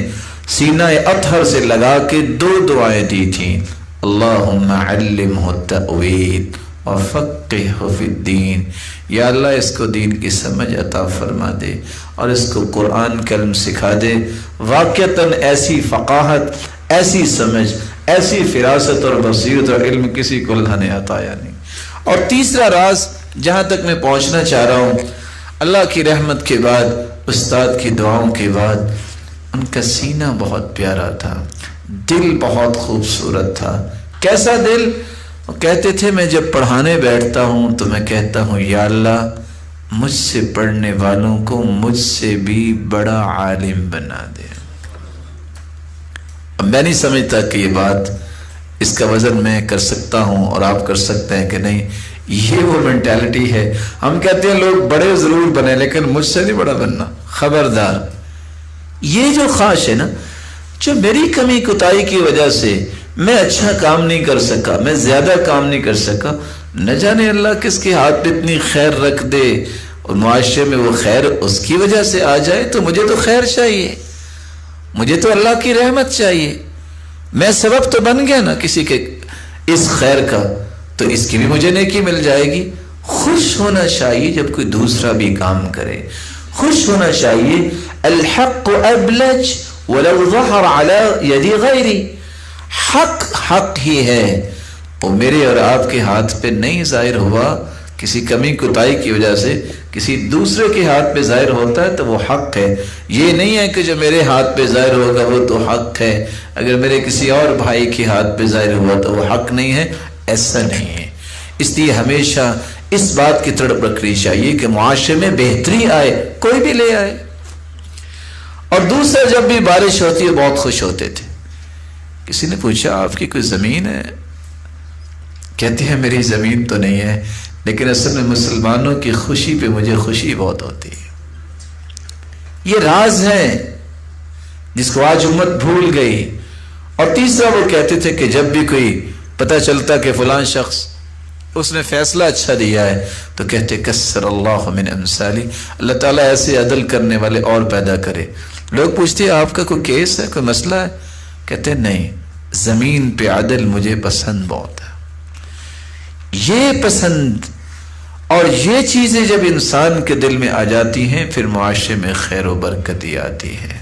سینہ اطہر سے لگا کے 2 دعائیں دی تھیں، اللہم علمہ التأویل وفقہہ فی الدین، یا اللہ اس کو دین کی سمجھ عطا فرما دے اور اس کو قرآن کا علم سکھا دے۔ واقعتاً ایسی فقاہت، ایسی سمجھ، ایسی فراست اور بصیرت اور علم کسی کو اللہ نے عطایا نہیں۔ اور تیسرا راز جہاں تک میں پہنچنا چاہ رہا ہوں، اللہ کی رحمت کے بعد، استاد کی دعاؤں کے بعد، ان کا سینہ بہت پیارا تھا، دل بہت خوبصورت تھا۔ کیسا دل؟ وہ کہتے تھے میں جب پڑھانے بیٹھتا ہوں تو میں کہتا ہوں یا اللہ مجھ سے پڑھنے والوں کو مجھ سے بھی بڑا عالم بنا دے۔ اب میں نہیں سمجھتا کہ یہ بات اس کا وزن میں کر سکتا ہوں اور آپ کر سکتے ہیں کہ نہیں. یہ وہ مینٹالٹی ہے. ہم کہتے ہیں لوگ بڑے ضرور بنے لیکن مجھ سے نہیں بڑا بننا. خبردار. یہ جو خواہش ہے نا، جو میری کمی کوتاہی کی وجہ سے میں اچھا کام نہیں کر سکا، میں زیادہ کام نہیں کر سکا، نہ جانے اللہ کس کے ہاتھ پہ اتنی خیر رکھ دے اور معاشرے میں وہ خیر اس کی وجہ سے آ جائے. تو مجھے تو خیر چاہیے، مجھے تو اللہ کی رحمت چاہیے. میں سبب تو بن گیا نا کسی کے اس خیر کا، تو اس کی بھی مجھے نیکی مل جائے گی. خوش ہونا چاہیے جب کوئی دوسرا بھی کام کرے. خوش ہونا چاہیے. الحق ابلج ولو ظہر علی یدی غیری. حق حق ہی ہے، وہ میرے اور آپ کے ہاتھ پہ نہیں ظاہر ہوا، کسی کمی کوتاہی کی وجہ سے کسی دوسرے کے ہاتھ پہ ظاہر ہوتا ہے تو وہ حق ہے. یہ نہیں ہے کہ جو میرے ہاتھ پہ ظاہر ہوگا وہ تو حق ہے، اگر میرے کسی اور بھائی کے ہاتھ پہ ظاہر ہوا تو وہ حق نہیں ہے. ایسا نہیں ہے. اس لیے ہمیشہ اس بات کی تڑپ رکھنی چاہیے کہ معاشرے میں بہتری آئے، کوئی بھی لے آئے. اور دوسرا، جب بھی بارش ہوتی ہے بہت خوش ہوتے تھے. کسی نے پوچھا آپ کی کوئی زمین ہے؟ کہتے ہیں میری زمین تو نہیں ہے، لیکن اصل میں مسلمانوں کی خوشی پہ مجھے خوشی بہت ہوتی ہے. یہ راز ہے جس کو آج امت بھول گئی. اور تیسرا، وہ کہتے تھے کہ جب بھی کوئی پتہ چلتا کہ فلاں شخص اس نے فیصلہ اچھا دیا ہے تو کہتے کسر اللہ من امثالی، اللہ تعالیٰ ایسے عدل کرنے والے اور پیدا کرے. لوگ پوچھتے ہیں آپ کا کوئی کیس ہے، کوئی مسئلہ ہے؟ کہتے نہیں، زمین پہ عدل مجھے پسند بہت ہے. یہ پسند اور یہ چیزیں جب انسان کے دل میں آ جاتی ہیں پھر معاشرے میں خیر و برکت آتی ہے.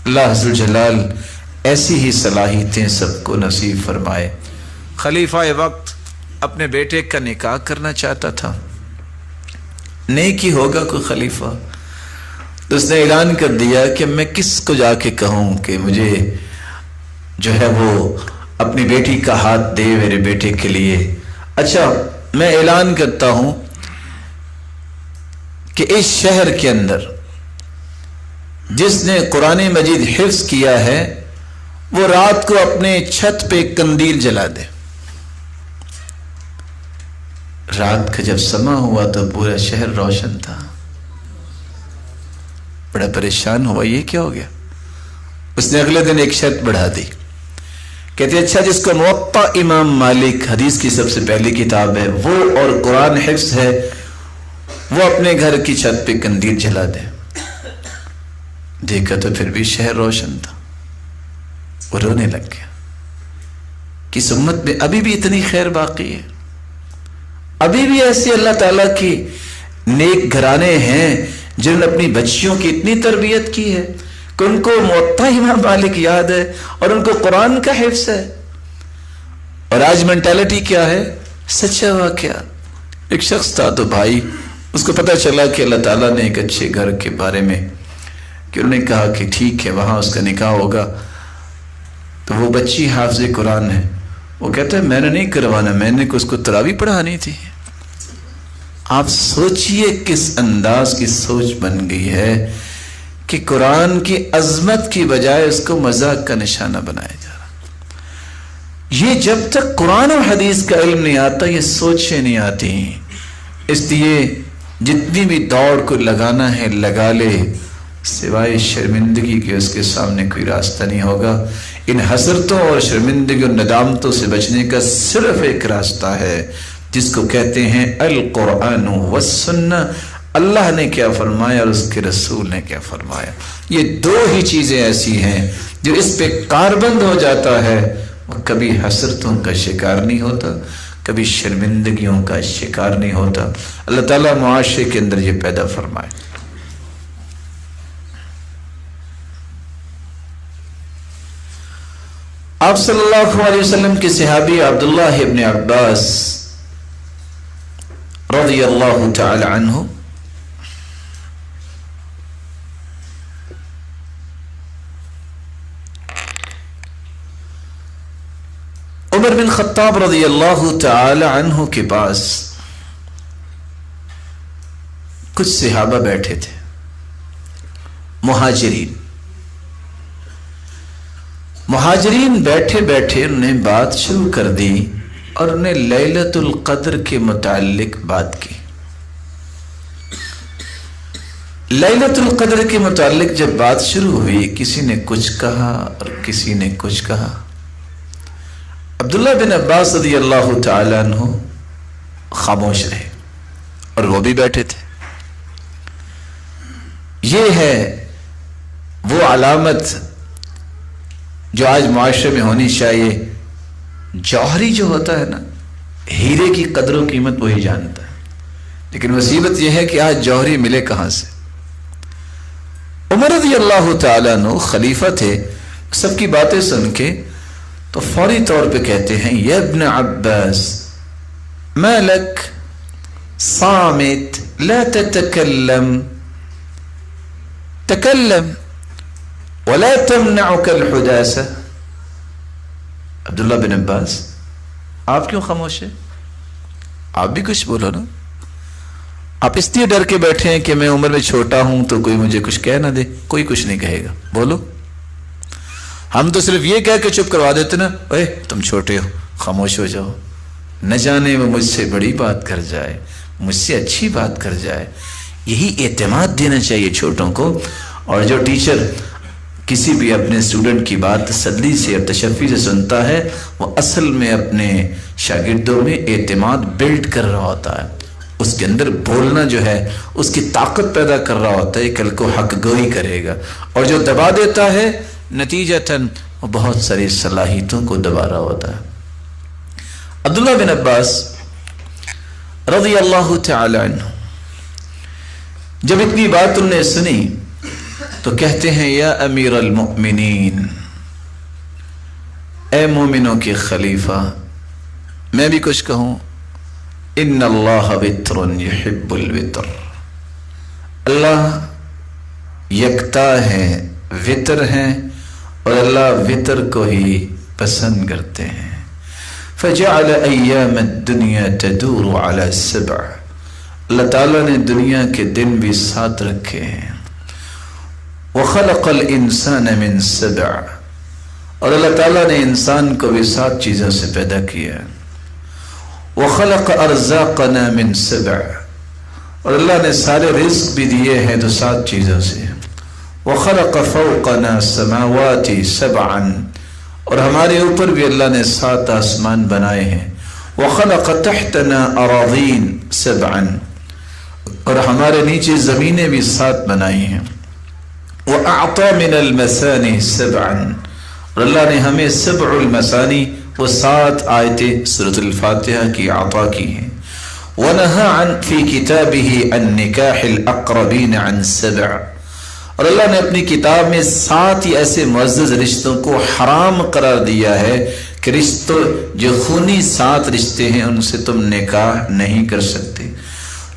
اللہ عز و جلال ایسی ہی صلاحیتیں سب کو نصیب فرمائے. خلیفہ وقت اپنے بیٹے کا نکاح کرنا چاہتا تھا. نیکی ہوگا کوئی خلیفہ تو اس نے اعلان کر دیا کہ میں کس کو جا کے کہوں کہ مجھے جو ہے وہ اپنی بیٹی کا ہاتھ دے میرے بیٹے کے لیے. اچھا، میں اعلان کرتا ہوں کہ اس شہر کے اندر جس نے قرآن مجید حفظ کیا ہے وہ رات کو اپنے چھت پہ قندیل جلا دے. رات کا جب سما ہوا تو پورا شہر روشن تھا. بڑا پریشان ہوا، یہ کیا ہو گیا؟ اس نے اگلے دن ایک شرط بڑھا دی. کہتے اچھا، جس کو موطا امام مالک حدیث کی سب سے پہلی کتاب ہے وہ اور قرآن حفظ ہے، وہ اپنے گھر کی چھت پہ قندیل جلا دے. دیکھا تو پھر بھی شہر روشن تھا. وہ رونے لگ گیا. کس امت میں ابھی بھی اتنی خیر باقی ہے؟ ابھی بھی ایسے اللہ تعالیٰ کی نیک گھرانے ہیں جنہوں نے اپنی بچیوں کی اتنی تربیت کی ہے کہ ان کو موطا امام مالک یاد ہے اور ان کو قرآن کا حفظ ہے. اور آج مینٹالٹی کیا ہے؟ سچا واقعہ. ایک شخص تھا تو بھائی اس کو پتہ چلا کہ اللہ تعالیٰ نے ایک اچھے گھر کے بارے میں کہ انہوں نے کہا کہ ٹھیک ہے وہاں اس کا نکاح ہوگا. تو وہ بچی حافظ قرآن ہے. وہ کہتا ہے میں نے نہیں کروانا، میں نے اس کو تراویح پڑھانی تھی. آپ سوچئے کس انداز کی سوچ بن گئی ہے کہ قرآن کی عظمت کی بجائے اس کو مذاق کا نشانہ بنایا جا رہا. یہ جب تک قرآن و حدیث کا علم نہیں آتا یہ سوچیں نہیں آتی. اس لیے جتنی بھی دوڑ کو لگانا ہے لگا لے، سوائے شرمندگی کے اس کے سامنے کوئی راستہ نہیں ہوگا. ان حسرتوں اور شرمندگی اور ندامتوں سے بچنے کا صرف ایک راستہ ہے جس کو کہتے ہیں القرآن والسنہ. اللہ نے کیا فرمایا اور اس کے رسول نے کیا فرمایا. یہ دو ہی چیزیں ایسی ہیں جو اس پہ کاربند ہو جاتا ہے وہ کبھی حسرتوں کا شکار نہیں ہوتا، کبھی شرمندگیوں کا شکار نہیں ہوتا. اللہ تعالیٰ معاشرے کے اندر یہ پیدا فرمائے. آپ صلی اللہ علیہ وسلم کے صحابی عبداللہ ابن عباس رضی اللہ تعالی عنہ عمر بن خطاب رضی اللہ تعالی عنہ کے پاس کچھ صحابہ بیٹھے تھے، مہاجرین. مہاجرین بیٹھے بیٹھے انہوں نے بات شروع کر دی اور انہیں لیلۃ القدر کے متعلق بات کی۔ لیلۃ القدر کے متعلق جب بات شروع ہوئی، کسی نے کچھ کہا اور کسی نے کچھ کہا۔ عبداللہ بن عباس رضی اللہ تعالیٰ عنہ خاموش رہے اور وہ بھی بیٹھے تھے۔ یہ ہے وہ علامت جو آج معاشرے میں ہونی چاہیے۔ جوہری جو ہوتا ہے نا، ہیرے کی قدر و قیمت وہی جانتا ہے، لیکن مصیبت یہ ہے کہ آج جوہری ملے کہاں سے۔ عمر رضی اللہ تعالیٰ عنہ خلیفہ تھے، سب کی باتیں سن کے تو فوری طور پہ کہتے ہیں، یا ابن عباس ما لک صامت لا تتکلم تکلم ولا تمنعك الحداثة۔ عبداللہ بن عباس، آپ کیوں خاموش ہیں؟ آپ بھی کچھ بولو نا۔ آپ اس لیے ڈر کے بیٹھے ہیں کہ میں عمر میں چھوٹا ہوں تو کوئی مجھے کچھ کہہ نہ دے۔ کوئی کچھ نہیں کہے گا، بولو۔ ہم تو صرف یہ کہہ کے چپ کروا دیتے نا، اے تم چھوٹے ہو، خاموش ہو جاؤ، نہ جانے وہ مجھ سے بڑی بات کر جائے، مجھ سے اچھی بات کر جائے۔ یہی اعتماد دینا چاہیے چھوٹوں کو۔ اور جو ٹیچر کسی بھی اپنے اسٹوڈنٹ کی بات تسلی سے اور تشفی سے سنتا ہے، وہ اصل میں اپنے شاگردوں میں اعتماد بلڈ کر رہا ہوتا ہے، اس کے اندر بولنا جو ہے اس کی طاقت پیدا کر رہا ہوتا ہے، کل کو حق گوئی کرے گا۔ اور جو دبا دیتا ہے نتیجتاً وہ بہت ساری صلاحیتوں کو دبا رہا ہوتا ہے۔ عبداللہ بن عباس رضی اللہ تعالی عنہ جب اتنی بات انہوں نے سنی تو کہتے ہیں، یا امیر المؤمنین، اے مومنوں کے خلیفہ، میں بھی کچھ کہوں؟ ان اللہ وتر یحب الوتر، اللہ یکتا ہے، وتر ہیں، اور اللہ وتر کو ہی پسند کرتے ہیں۔ فجعل ایام الدنیا تدور علی 7، اللہ تعالیٰ نے دنیا کے دن بھی 7 رکھے ہیں۔ وخلق الانسان من 7، اور اللہ تعالیٰ نے انسان کو بھی 7 چیزوں سے پیدا کیا۔ وخلق ارزاقنا من 7، اور اللہ نے سارے رزق بھی دیے ہیں تو 7 چیزوں سے۔ وخلق فوقنا سماوات 7، اور ہمارے اوپر بھی اللہ نے 7 آسمان بنائے ہیں۔ وخلق تحتنا اراضین 7، اور ہمارے نیچے زمینیں بھی 7 بنائی ہیں۔ وَأَعْطَى مِنَ الْمَثَانِ 7، اور اللہ نے ہمیں 7 المثانی، وہ 7 آیتیں سورۃ الفاتحہ کی عطا کی ہیں۔ وَنَهَا عَنْ فِي كِتَابِهِ عَنْ نِكَاحِ الْأَقْرَبِينَ عَنْ 7، اور اللہ نے اپنی کتاب میں 7 ہی ایسے معزز رشتوں کو حرام قرار دیا ہے کہ رشتوں جو خونی 7 رشتے ہیں ان سے تم نکاح نہیں کر سکتے۔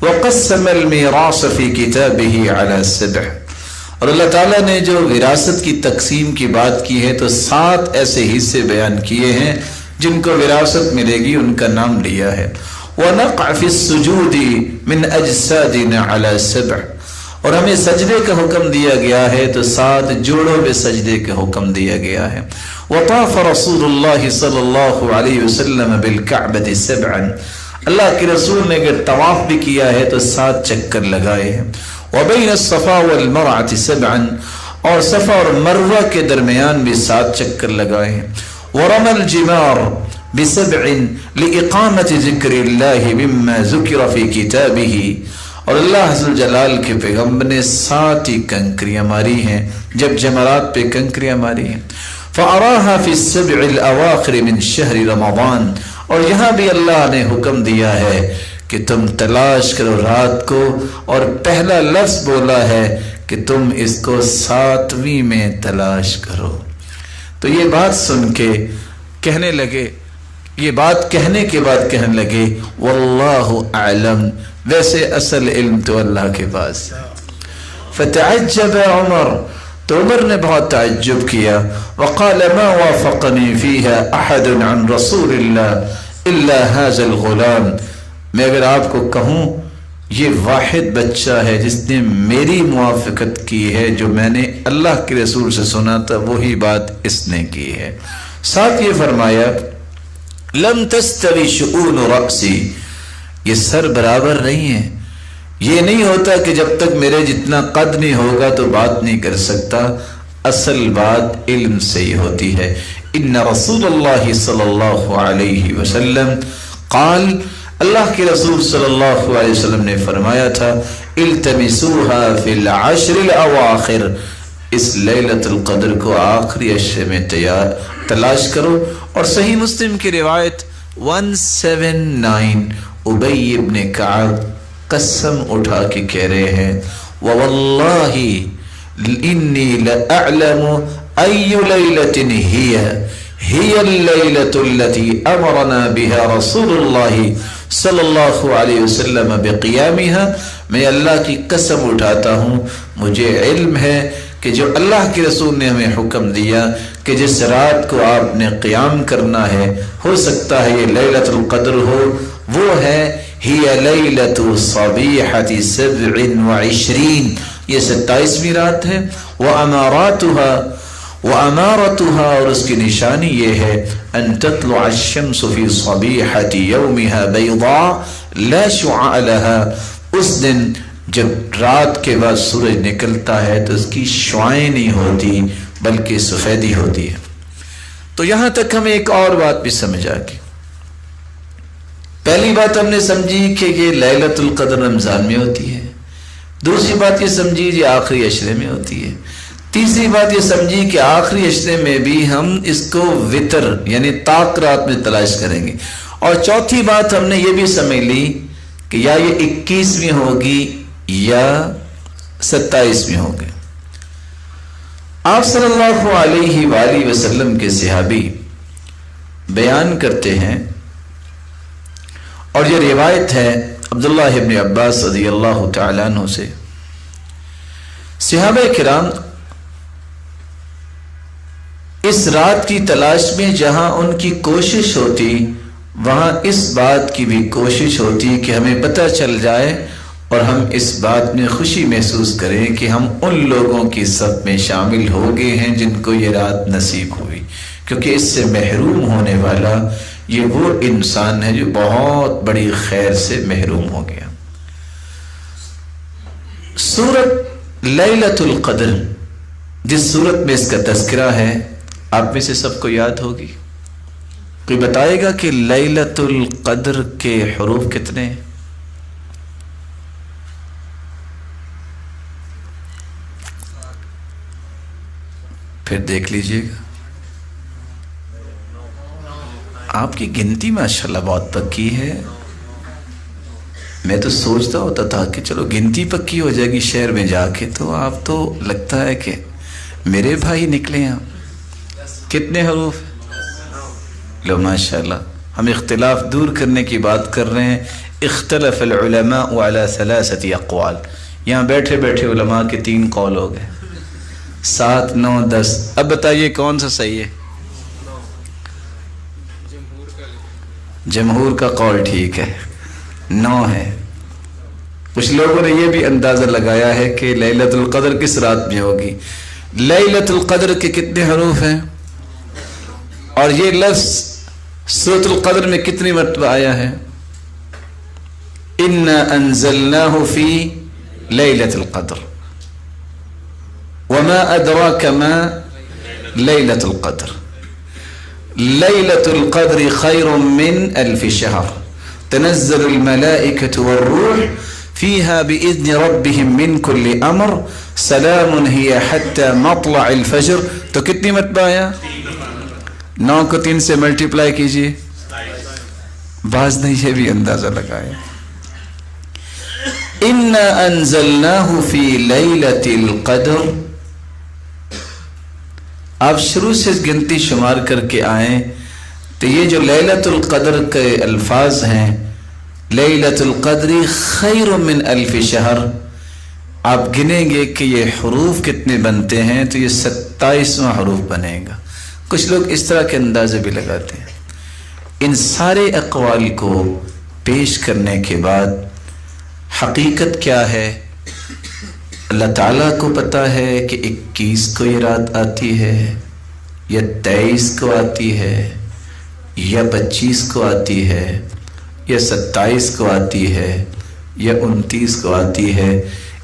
وَقَسَّمَ الْمِيرَاثَ فِي كِتَابِهِ عَلَى 7، اور اللہ تعالیٰ نے جو وراثت کی تقسیم کی بات کی ہے تو 7 ایسے حصے بیان کیے ہیں جن کو وراثت ملے گی، ان کا نام لیا ہے۔ وَنَقْعَ فِي السُّجُودِ مِنْ أَجْسَادِنَا عَلَى 7، اور ہمیں سجدے کا حکم دیا گیا ہے تو 7 جوڑوں میں سجدے کا حکم دیا گیا ہے۔ وَطَافَ رَسُولُ اللَّهِ صلی اللہ علیہ وسلم بِالْكَعْبَةِ 7، اللہ کے رسول نے اگر طواف بھی کیا ہے تو 7 چکر لگائے ہیں۔ وَبَيْنَ الصَّفَا وَالْمَرْوَةِ 7، اور صفا اور مروہ کے درمیان بھی 7 چکر لگائے ہیں۔ وَرَمَى الْجِمَارَ ب7 لِإِقَامَةِ ذِكْرِ اللَّهِ مِمَّا ذُكِرَ فِي كِتَابِهِ، اور اللہ عز وجلال کے پیغمبر نے 7 ہی کنکریاں ماری ہیں جب جمرات پہ کنکریاں ماری ہیں۔ فَأَرَاهَا فِي السَّبْعِ الْأَوَاخِرِ مِنْ شَهْرِ رَمَضَان، اور یہاں بھی اللہ نے حکم دیا ہے کہ تم تلاش کرو رات کو، اور پہلا لفظ بولا ہے کہ تم اس کو 7ویں میں تلاش کرو۔ تو یہ بات سن کے کہنے لگے، یہ بات کہنے کے بعد کہنے لگے واللہ اعلم، ویسے اصل علم تو اللہ کے پاس۔ فتعجب عمر، تو عمر نے بہت تعجب کیا۔ وقال ما وافقني فيها احد عن رسول الله الا هذا الغلام، میں اگر آپ کو کہوں یہ واحد بچہ ہے جس نے میری موافقت کی ہے، جو میں نے اللہ کے رسول سے سنا تھا وہی بات اس نے کی ہے۔ ساتھ یہ فرمایا لم تستوی شؤون رأسی، یہ سر برابر نہیں ہے، یہ نہیں ہوتا کہ جب تک میرے جتنا قد نہیں ہوگا تو بات نہیں کر سکتا، اصل بات علم سے ہی ہوتی ہے۔ ان رسول اللہ صلی اللہ علیہ وسلم قال، اللہ کے رسول صلی اللہ علیہ وسلم نے فرمایا تھا التمسوها فی العشر الاواخر، اس لیلۃ القدر کو آخری عشرے میں تلاش کرو۔ اور صحیح مسلم کی روایت 179، ابی ابن کعب قسم اٹھا کے کہہ رہے ہیں وواللہ انی لأعلم ای لیلۃ ہی اللیلۃ التي امرنا بها رسول اللہ صلی اللہ علیہ وسلم بقیامها، میں اللہ کی قسم اٹھاتا ہوں مجھے علم ہے کہ جو اللہ کے رسول نے ہمیں حکم دیا کہ جس رات کو آپ نے قیام کرنا ہے، ہو سکتا ہے یہ لیلۃ القدر ہو، وہ ہے ہی لیلۃ صبیحۃ 27، یہ 27ویں رات ہے، وَأَمَارَتُهَا، اور اس کی نشانی یہ ہے ان تطلع الشمس فی صبیحۃ یومها بیضاء لا شعاع لها، اس دن جب رات کے بعد سورج نکلتا ہے تو اس کی شعاعیں نہیں ہوتی بلکہ سفیدی ہوتی ہے۔ تو یہاں تک ہمیں ایک اور بات بھی سمجھ آ گئی۔ پہلی بات ہم نے سمجھی کہ یہ لیلۃ القدر رمضان میں ہوتی ہے، دوسری بات یہ سمجھی یہ آخری عشرے میں ہوتی ہے، تیسری بات یہ سمجھی کہ آخری عشرے میں بھی ہم اس کو وتر یعنی طاق رات میں تلاش کریں گے، اور چوتھی بات ہم نے یہ بھی سمجھ لی کہ یا یہ 21ویں ہوگی یا 27ویں ہوگی۔ آپ صلی اللہ علیہ وآلہ وسلم کے صحابی بیان کرتے ہیں، اور یہ روایت ہے عبداللہ ابن عباس رضی اللہ تعالیٰ عنہ سے، صحابہ کرام اس رات کی تلاش میں جہاں ان کی کوشش ہوتی وہاں اس بات کی بھی کوشش ہوتی کہ ہمیں پتہ چل جائے اور ہم اس بات میں خوشی محسوس کریں کہ ہم ان لوگوں کی صف میں شامل ہو گئے ہیں جن کو یہ رات نصیب ہوئی، کیونکہ اس سے محروم ہونے والا یہ وہ انسان ہے جو بہت بڑی خیر سے محروم ہو گیا۔ سورت لیلۃ القدر جس سورت میں اس کا تذکرہ ہے آپ میں سے سب کو یاد ہوگی، کوئی بتائے گا کہ لیلۃ القدر کے حروف کتنے ہیں؟ پھر دیکھ لیجئے گا، آپ کی گنتی ماشاءاللہ بہت پکی ہے۔ میں تو سوچتا ہوتا تھا کہ چلو گنتی پکی ہو جائے گی شہر میں جا کے، تو آپ تو لگتا ہے کہ میرے بھائی نکلے ہیں۔ کتنے حروف؟ لو ماشاءاللہ، ہم اختلاف دور کرنے کی بات کر رہے ہیں۔ اختلف العلماء على 3 اقوال، یہاں بیٹھے بیٹھے علماء کے 3 قول ہو گئے، 7، 9، 10۔ اب بتائیے کون سا صحیح ہے؟ جمہور کا قول ٹھیک ہے، 9 ہے۔ کچھ لوگوں نے یہ بھی اندازہ لگایا ہے کہ لیلۃ القدر کس رات میں ہوگی۔ لیلۃ القدر کے کتنے حروف ہیں اور یہ لفظ سورۃ القدر میں کتنی مرتبہ آیا ہے؟ انا انزلناہ فی لیلۃ القدر وما ادراک ما لیلۃ القدر لیلۃ القدر خیر من 1000 شہر تنزل الملائکۃ والروح فیہا بإذن ربہم من کل امر سلام ہی حتی مطلع الفجر۔ تو کتنی مرتبہ آیا؟ 9 کو 3 سے ملٹیپلائی کیجئے۔ بعض نے یہ بھی اندازہ لگایا، انا انزلناہ فی لیلۃ القدر۔ آپ شروع سے گنتی شمار کر کے آئیں تو یہ جو لیلۃ القدر کے الفاظ ہیں، لیلۃ القدر خیر من 1000 شہر، آپ گنیں گے کہ یہ حروف کتنے بنتے ہیں تو یہ 27واں حروف بنے گا۔ کچھ لوگ اس طرح کے اندازے بھی لگاتے ہیں۔ ان سارے اقوال کو پیش کرنے کے بعد حقیقت کیا ہے؟ اللہ تعالیٰ کو پتہ ہے کہ 21 کو یہ رات آتی ہے یا 23 کو آتی ہے یا 25 کو آتی ہے یا 27 کو آتی ہے یا 29 کو آتی ہے۔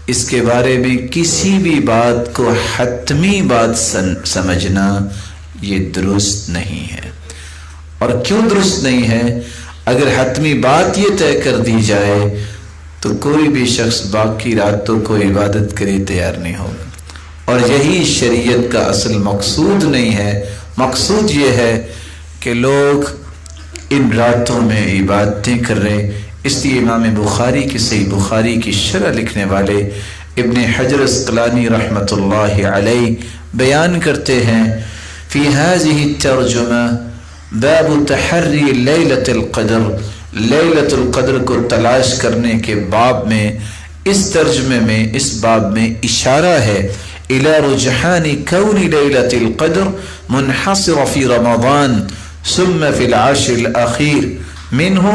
اس کے بارے میں کسی بھی بات کو حتمی بات سمجھنا یہ درست نہیں ہے۔ اور کیوں درست نہیں ہے؟ اگر حتمی بات یہ طے کر دی جائے تو کوئی بھی شخص باقی راتوں کو عبادت کرے تیار نہیں ہوگا، اور یہی شریعت کا اصل مقصود نہیں ہے۔ مقصود یہ ہے کہ لوگ ان راتوں میں عبادتیں کر رہے۔ اس لیے امام بخاری کی صحیح بخاری کی شرح لکھنے والے ابن حجر اسقلانی رحمۃ اللہ علیہ بیان کرتے ہیں، فی هذه الترجمہ باب تحری لیلۃ القدر، لیلۃ القدر کو تلاش کرنے کے باب میں، اس ترجمے میں، اس باب میں اشارہ ہے الی رجحان کون لیلۃ القدر منحصر فی رمضان ثم فی العشر الاخیر منہ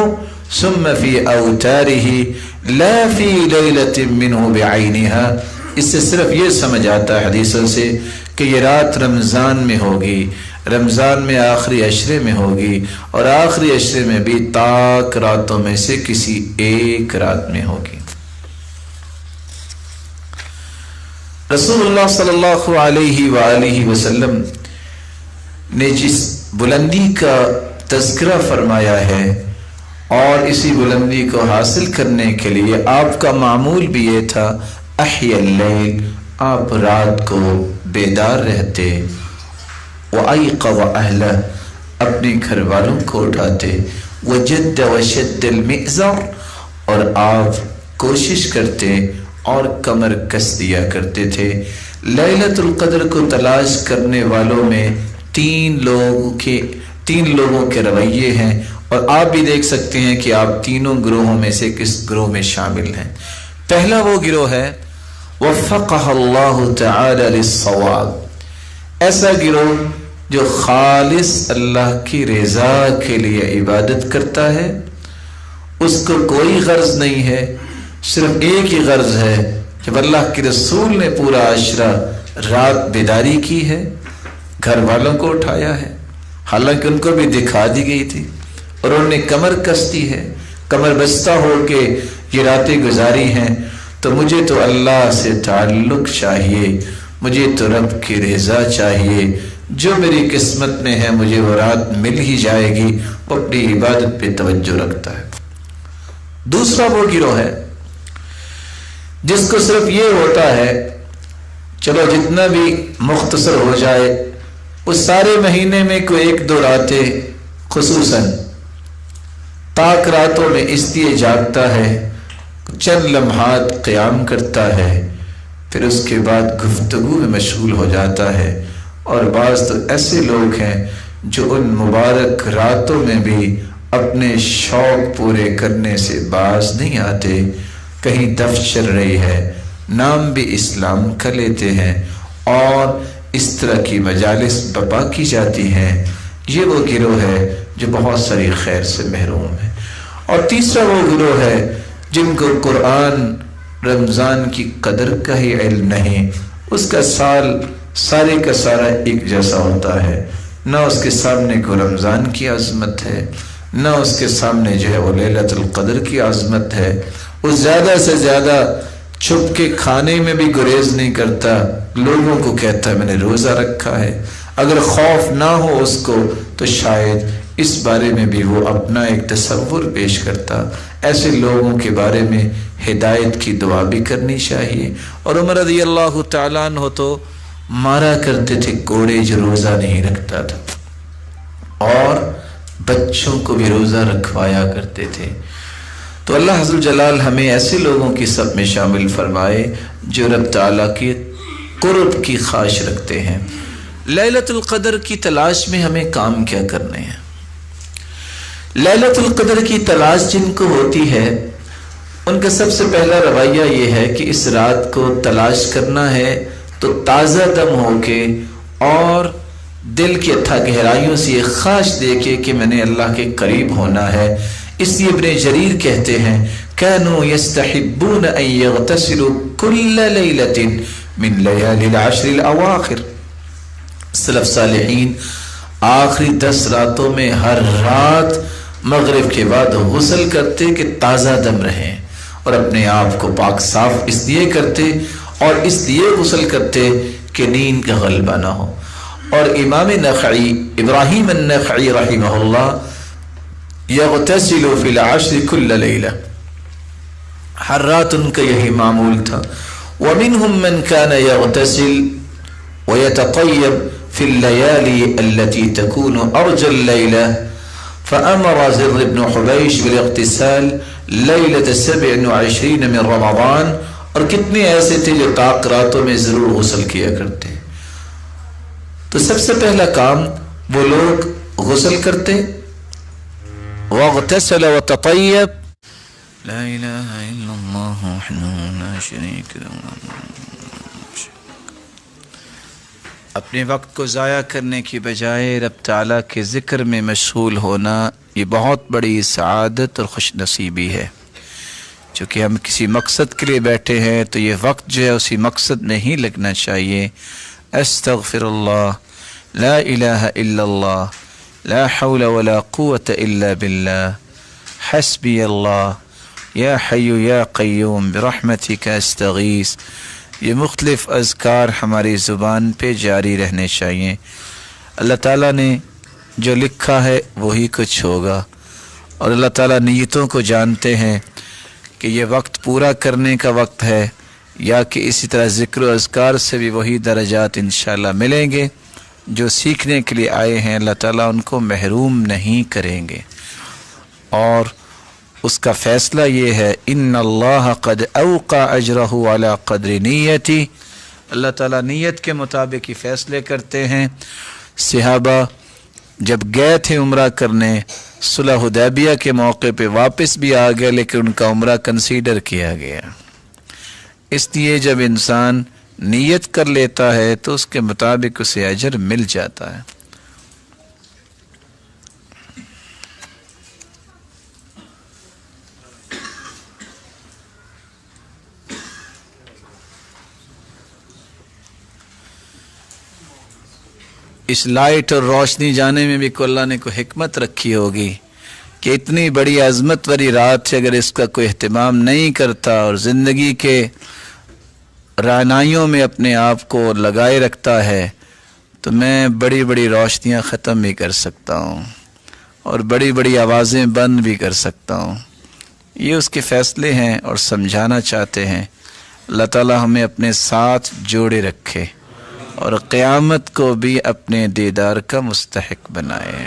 ثم فی اوتارہ لا فی لیلۃ منہ بعینها۔ اس سے صرف یہ سمجھ آتا ہے حدیثوں سے کہ یہ رات رمضان میں ہوگی، رمضان میں آخری عشرے میں ہوگی، اور آخری عشرے میں بھی طاق راتوں میں سے کسی ایک رات میں ہوگی۔ رسول اللہ صلی اللہ علیہ وآلہ وسلم نے جس بلندی کا تذکرہ فرمایا ہے، اور اسی بلندی کو حاصل کرنے کے لیے آپ کا معمول بھی یہ تھا، احیا اللیل، آپ رات کو بیدار رہتے، وَأَيْقَظَ أَهْلَهُ، اپنے گھر والوں کو اٹھاتے، وَجَدَّ وَشَدَّ الْمِئْزَرَ، اور آپ کوشش کرتے اور کمر کس دیا کرتے تھے۔ لیلۃ القدر کو تلاش کرنے والوں میں تین لوگوں کے رویے ہیں، اور آپ بھی دیکھ سکتے ہیں کہ آپ تینوں گروہوں میں سے کس گروہ میں شامل ہیں۔ پہلا وہ گروہ ہے وفقہ اللہ تعالی للصواب، ایسا گروہ جو خالص اللہ کی رضا کے لیے عبادت کرتا ہے، اس کو کوئی غرض نہیں ہے، صرف ایک ہی غرض ہے، جب اللہ کے رسول نے پورا عشرہ رات بیداری کی ہے، گھر والوں کو اٹھایا ہے، حالانکہ ان کو بھی دکھا دی گئی تھی، اور انہوں نے کمر کس دی ہے، کمر بستہ ہو کے یہ راتیں گزاری ہیں، تو مجھے تو اللہ سے تعلق چاہیے، مجھے تو رب کی رضا چاہیے، جو میری قسمت میں ہے مجھے وہ رات مل ہی جائے گی، وہ اپنی عبادت پہ توجہ رکھتا ہے۔ دوسرا وہ گروہ ہے جس کو صرف یہ ہوتا ہے چلو جتنا بھی مختصر ہو جائے، اس سارے مہینے میں کوئی 1-2 راتیں خصوصاً طاق راتوں میں اس لیے جاگتا ہے، چند لمحات قیام کرتا ہے، پھر اس کے بعد گفتگو میں مشغول ہو جاتا ہے۔ اور بعض تو ایسے لوگ ہیں جو ان مبارک راتوں میں بھی اپنے شوق پورے کرنے سے باز نہیں آتے، کہیں دف چل رہی ہے، نام بھی اسلام کا لیتے ہیں، اور اس طرح کی مجالس برپا کی جاتی ہیں۔ یہ وہ گروہ ہے جو بہت ساری خیر سے محروم ہے۔ اور تیسرا وہ گروہ ہے جن کو قرآن رمضان کی قدر کا ہی علم نہیں، اس کا سال سارے کا سارا ایک جیسا ہوتا ہے، نہ اس کے سامنے کو رمضان کی عظمت ہے، نہ اس کے سامنے جو ہے وہ لیلۃ القدر کی عظمت ہے۔ وہ زیادہ سے زیادہ چھپ کے کھانے میں بھی گریز نہیں کرتا، لوگوں کو کہتا ہے میں نے روزہ رکھا ہے، اگر خوف نہ ہو اس کو تو شاید اس بارے میں بھی وہ اپنا ایک تصور پیش کرتا۔ ایسے لوگوں کے بارے میں ہدایت کی دعا بھی کرنی چاہیے۔ اور عمر رضی اللہ تعالیٰ عنہ تو مارا کرتے تھے کوڑے جو روزہ نہیں رکھتا تھا، اور بچوں کو بھی روزہ رکھوایا کرتے تھے۔ تو اللہ عز و جلال ہمیں ایسے لوگوں کی سب میں شامل فرمائے جو رب تعالیٰ کے قرب کی خواہش رکھتے ہیں۔ لیلۃ القدر کی تلاش میں ہمیں کام کیا کرنے ہیں؟ لیلۃ القدر کی تلاش جن کو ہوتی ہے ان کا سب سے پہلا رویہ یہ ہے کہ اس رات کو تلاش کرنا ہے تو تازہ دم ہو کے اور دل کی اتھا گہرائیوں سے یہ خواہش دے کے کہ میں نے اللہ کے قریب ہونا ہے۔ اس لیے ابن جریر کہتے ہیں كانوا يستحبون أن يغتسلوا كل ليلة من ليالي العشر الأواخر. سلف صالحین آخری 10 راتوں میں ہر رات مغرب کے بعد غسل کرتے کہ تازہ دم رہیں، اور اپنے آپ کو پاک صاف اس لیے کرتے اور اس لیے غسل کرتے کہ نیند کا غلبہ نہ ہو. اور امام نخعی ابراہیم النخعی رحمہ اللہ یغتسل فی العشر کل لیلہ، ہر رات ان کا یہی معمول تھا. ومنهم من كان يغتسل ويتطيب في الليالي التي تكون أرجى الليلة، فأمر زر بن حبيش بالاغتسال ليلة 27 من رمضان. اور کتنے ایسے تھے جو طاق راتوں میں ضرور غسل کیا کرتے. تو سب سے پہلا کام وہ لوگ غسل کرتے، واغتسل وتطيب. لا الہ الا اللہ وحدہ لا شریک لہ. اپنے وقت کو ضائع کرنے کی بجائے رب تعالیٰ کے ذکر میں مشغول ہونا یہ بہت بڑی سعادت اور خوش نصیبی ہے. چونکہ ہم کسی مقصد کے لیے بیٹھے ہیں تو یہ وقت جو ہے اسی مقصد میں ہی لگنا چاہیے. استغفر اللہ، لا الہ الا اللہ، لا حول ولا قوة الا باللہ، حسبی اللہ، یا حی یا قیوم برحمتک استغیث. یہ مختلف اذکار ہماری زبان پہ جاری رہنے چاہیے. اللہ تعالیٰ نے جو لکھا ہے وہی کچھ ہوگا، اور اللہ تعالیٰ نیتوں کو جانتے ہیں کہ یہ وقت پورا کرنے کا وقت ہے یا کہ اسی طرح ذکر و اذکار سے بھی وہی درجات انشاءاللہ ملیں گے. جو سیکھنے کے لیے آئے ہیں اللہ تعالیٰ ان کو محروم نہیں کریں گے. اور اس کا فیصلہ یہ ہے ان اللہ قد اوقع اجرہ علی قدر نیتی. اللہ تعالیٰ نیت کے مطابق ہی فیصلے کرتے ہیں. صحابہ جب گئے تھے عمرہ کرنے، صلح حدیبیہ کے موقع پہ واپس بھی آ گئے، لیکن ان کا عمرہ کنسیڈر کیا گیا. اس لیے جب انسان نیت کر لیتا ہے تو اس کے مطابق اسے اجر مل جاتا ہے. اس لائٹ اور روشنی جانے میں بھی اللہ نے کوئی حکمت رکھی ہوگی کہ اتنی بڑی عظمت والی رات سے اگر اس کا کوئی اہتمام نہیں کرتا اور زندگی کے رعنائیوں میں اپنے آپ کو لگائے رکھتا ہے تو میں بڑی بڑی روشنیاں ختم بھی کر سکتا ہوں اور بڑی بڑی آوازیں بند بھی کر سکتا ہوں. یہ اس کے فیصلے ہیں اور سمجھانا چاہتے ہیں. اللہ تعالی ہمیں اپنے ساتھ جوڑے رکھے اور قیامت کو بھی اپنے دیدار کا مستحق بنائے.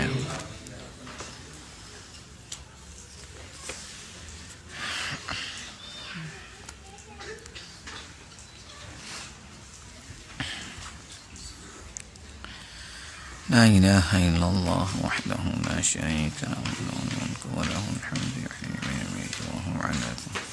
لا الہ الا اللہ وحدہ لا شریک لہ لہ الملک ولہ الحمد یحیی ویمیت وہو علی کل شیء.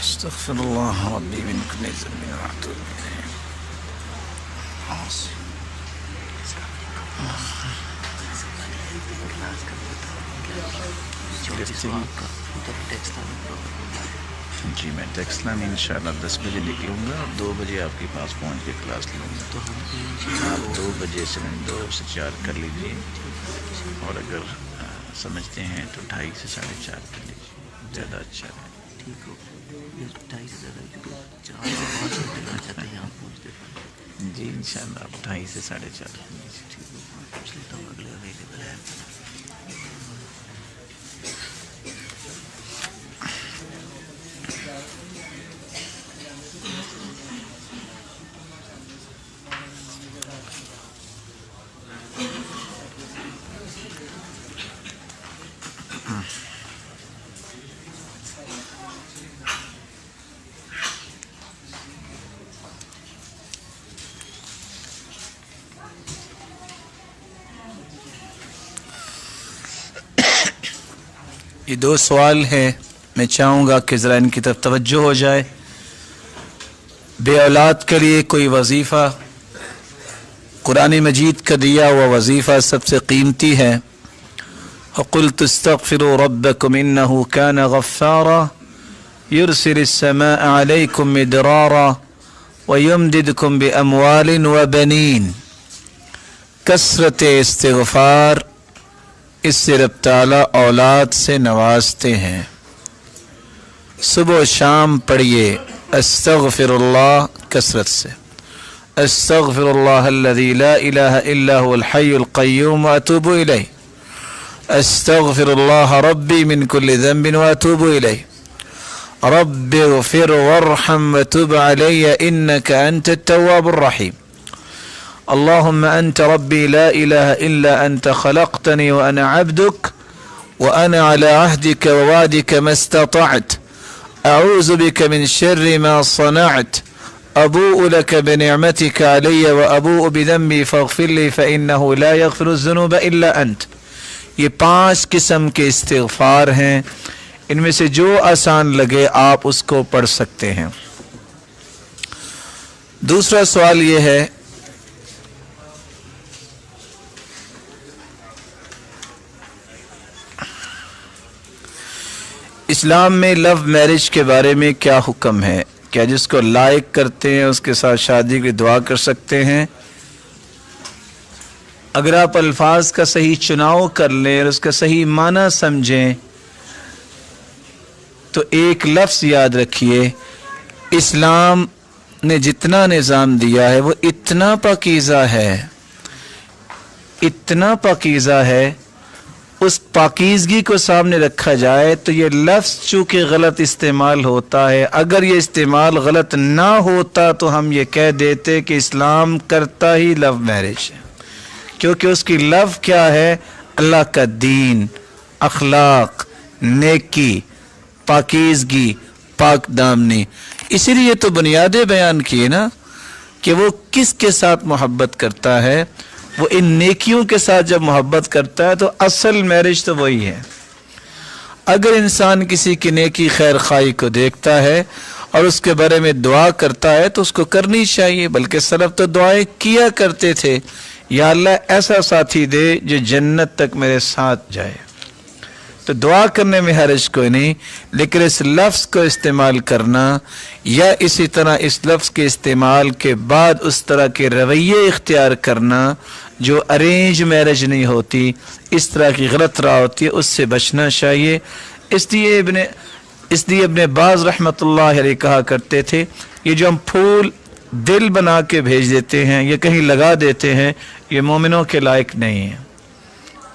استغفر اللہ ربی من کل ذنب واتوب الیہ. جی میں ٹیکسٹ لانے انشاءاللہ 10 بجے نکلوں گا اور 2 بجے آپ کے پاس پہنچ کے کلاس لوں گا. آپ 2 بجے سے 2 سے 4 کر لیجیے، اور اگر سمجھتے ہیں تو 2:30 سے 4:30 کر لیجیے، زیادہ اچھا ہے. ٹھیک ہو؟ 2:30 سے زیادہ جی انشاءاللہ آپ 2:30 سے 4:30 کر لیجیے. ٹھیک ہے؟ یہ 2 سوال ہیں، میں چاہوں گا کہ ذرا ان کی طرف توجہ ہو جائے. بے اولاد کے لیے کوئی وظیفہ، قرآن مجید کا دیا ہوا وظیفہ سب سے قیمتی ہے. وَقُلْتُ اسْتَغْفِرُوا رَبَّكُمْ إِنَّهُ كَانَ غَفَّارًا يُرْسِلِ السَّمَاءَ عَلَيْكُمْ مِدْرَارًا وَيُمْدِدْكُمْ بِأَمْوَالٍ وَبَنِينَ. کثرت استغفار، اس سے رب تعالیٰ اولاد سے نوازتے ہیں. صبح و شام پڑھیے استغفر اللہ کثرت سے. استغفر اللہ الذی لا الہ الا هو الحی القیوم واتوب الیہ. استغفر اللہ ربی من کل ذنب واتوب الیہ. رب اغفر وارحم وتب علی انک انت التواب الرحیم. اللهم أنت ربي لا إله إلا أنت خلقتني وأنا عبدك وأنا على عهدك ووعدك ما استطعت أعوذ بك من شر ما صنعت أبوء لك بنعمتك علي وأبوء بذنبي فاغفر لي فإنه لا يغفر الذنوب إلا أنت. یہ 5 قسم کے استغفار ہیں، ان میں سے جو آسان لگے آپ اس کو پڑھ سکتے ہیں. دوسرا سوال یہ ہے، اسلام میں لو میرج کے بارے میں کیا حکم ہے؟ کیا جس کو لائق کرتے ہیں اس کے ساتھ شادی کی دعا کر سکتے ہیں؟ اگر آپ الفاظ کا صحیح چناؤ کر لیں اور اس کا صحیح معنی سمجھیں تو ایک لفظ یاد رکھیے، اسلام نے جتنا نظام دیا ہے وہ اتنا پاکیزہ ہے، اتنا پاکیزہ ہے. اس پاکیزگی کو سامنے رکھا جائے تو یہ لفظ چونکہ غلط استعمال ہوتا ہے، اگر یہ استعمال غلط نہ ہوتا تو ہم یہ کہہ دیتے کہ اسلام کرتا ہی لو میرج ہے، کیونکہ اس کی لو کیا ہے؟ اللہ کا دین، اخلاق، نیکی، پاکیزگی، پاک دامنی. اسی لیے تو بنیادیں بیان کیے نا کہ وہ کس کے ساتھ محبت کرتا ہے. وہ ان نیکیوں کے ساتھ جب محبت کرتا ہے تو اصل میرج تو وہی ہے. اگر انسان کسی کی نیکی خیر خواہی کو دیکھتا ہے اور اس کے بارے میں دعا کرتا ہے تو اس کو کرنی چاہیے، بلکہ سلف تو دعائیں کیا کرتے تھے، یا اللہ ایسا ساتھی دے جو جنت تک میرے ساتھ جائے. تو دعا کرنے میں حرج کوئی نہیں، لیکن اس لفظ کو استعمال کرنا یا اسی طرح اس لفظ کے استعمال کے بعد اس طرح کے رویے اختیار کرنا جو ارینج میرج نہیں ہوتی، اس طرح کی غلط راہ ہوتی ہے، اس سے بچنا چاہیے. اس لیے ابن باز رحمۃ اللہ علیہ کہا کرتے تھے، یہ جو ہم پھول دل بنا کے بھیج دیتے ہیں یا کہیں لگا دیتے ہیں، یہ مومنوں کے لائق نہیں ہے.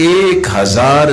1000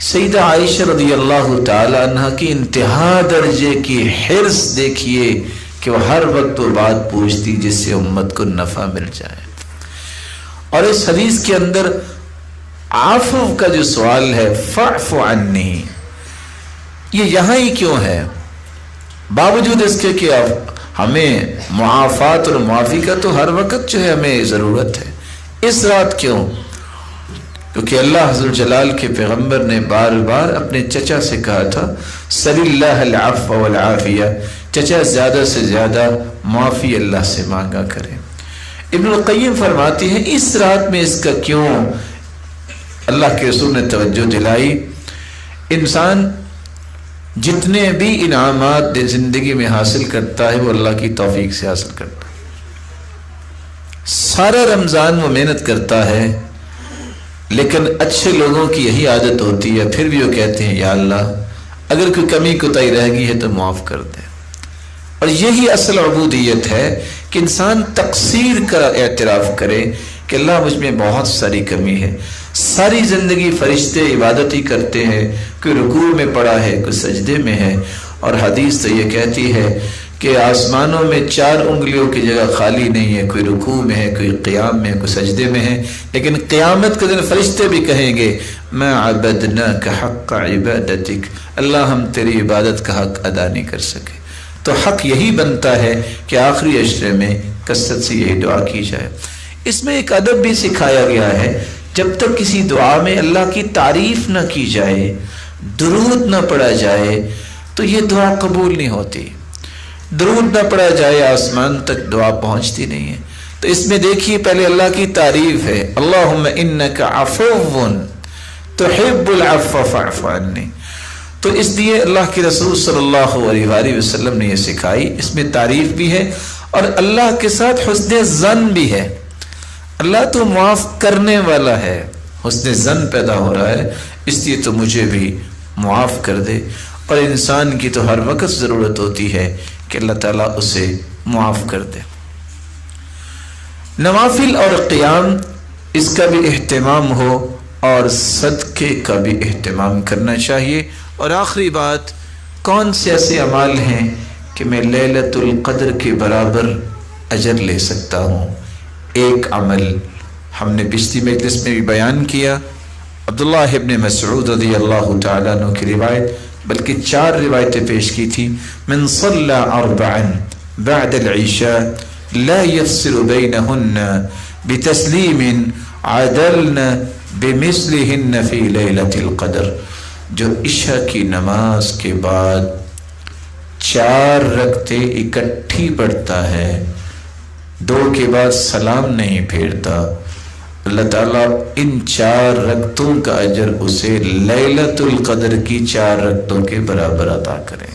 سیدہ عائشہ رضی اللہ تعالی عنہ کی انتہا درجے کی حرص دیکھیے کہ وہ ہر وقت وہ بات پوچھتی جس سے امت کو نفع مل جائے. اور اس حدیث کے اندر عفو کا جو سوال ہے فاعف عنی، یہ یہاں ہی کیوں ہے؟ باوجود اس کے کہ ہمیں معافات اور معافی کا تو ہر وقت جو ہے ہمیں ضرورت ہے، اس رات کیوں؟ کیونکہ اللہ عز و جلال کے پیغمبر نے بار بار اپنے چچا سے کہا تھا سل اللہ العفو والعافیہ، چچا زیادہ سے زیادہ معافی اللہ سے مانگا کرے. ابن القیم فرماتے ہیں اس رات میں اس کا کیوں اللہ کے رسول نے توجہ دلائی؟ انسان جتنے بھی انعامات زندگی میں حاصل کرتا ہے وہ اللہ کی توفیق سے حاصل کرتا ہے. سارا رمضان وہ محنت کرتا ہے، لیکن اچھے لوگوں کی یہی عادت ہوتی ہے، پھر بھی وہ کہتے ہیں یا اللہ اگر کوئی کمی کوتاہی رہ گئی ہے تو معاف کر دے. اور یہی اصل عبودیت ہے کہ انسان تقصیر کا اعتراف کرے کہ اللہ مجھ میں بہت ساری کمی ہے. ساری زندگی فرشتے عبادت ہی کرتے ہیں، کوئی رکوع میں پڑا ہے، کوئی سجدے میں ہے، اور حدیث تو یہ کہتی ہے کہ آسمانوں میں 4 انگلیوں کی جگہ خالی نہیں ہے، کوئی رکوع میں ہے، کوئی قیام میں ہے، کوئی سجدے میں ہے. لیکن قیامت کے دن فرشتے بھی کہیں گے ما عبدناک حق عبادتک، اللہ ہم تیری عبادت کا حق ادا نہیں کر سکے. تو حق یہی بنتا ہے کہ آخری عشرے میں کثرت سے یہی دعا کی جائے. اس میں ایک ادب بھی سکھایا گیا ہے، جب تک کسی دعا میں اللہ کی تعریف نہ کی جائے، درود نہ پڑھا جائے، تو یہ دعا قبول نہیں ہوتی. درود نہ پڑھا جائے آسمان تک دعا پہنچتی نہیں ہے. تو اس میں دیکھیے پہلے اللہ کی تعریف ہے، اللہم انک عفو تحب العفو فاعف عنی. تو اس لیے اللہ کے رسول صلی اللہ علیہ وآلہ وسلم نے یہ سکھائی. اس میں تعریف بھی ہے اور اللہ کے ساتھ حسن ظن بھی ہے. اللہ تو معاف کرنے والا ہے، حسن ظن پیدا ہو رہا ہے، اس لیے تو مجھے بھی معاف کر دے. اور انسان کی تو ہر وقت ضرورت ہوتی ہے کہ اللہ تعالیٰ اسے معاف کر دے. نوافل اور قیام اس کا بھی اہتمام ہو اور صدقے کا بھی اہتمام کرنا چاہیے. اور آخری بات، کون سے ایسے اعمال ہیں کہ میں لیلۃ القدر کے برابر اجر لے سکتا ہوں؟ ایک عمل ہم نے پچھلی مجلس میں بھی بیان کیا، عبداللہ ابن مسعود رضی اللہ تعالیٰ عنہ کی روایت، بلکہ 4 روایتیں پیش کی تھی. من صلی 4 بعد العشاء لا يفصل بينهن بتسلیم عدلن بمثلهن في لیلۃ القدر. جو عشاء کی نماز کے بعد 4 رکعتیں اکٹھی پڑھتا ہے، 2 کے بعد سلام نہیں پھیرتا، اللہ تعالیٰ ان 4 رکعتوں کا اجر اسے لیلۃ القدر کی 4 رکعتوں کے برابر عطا کریں.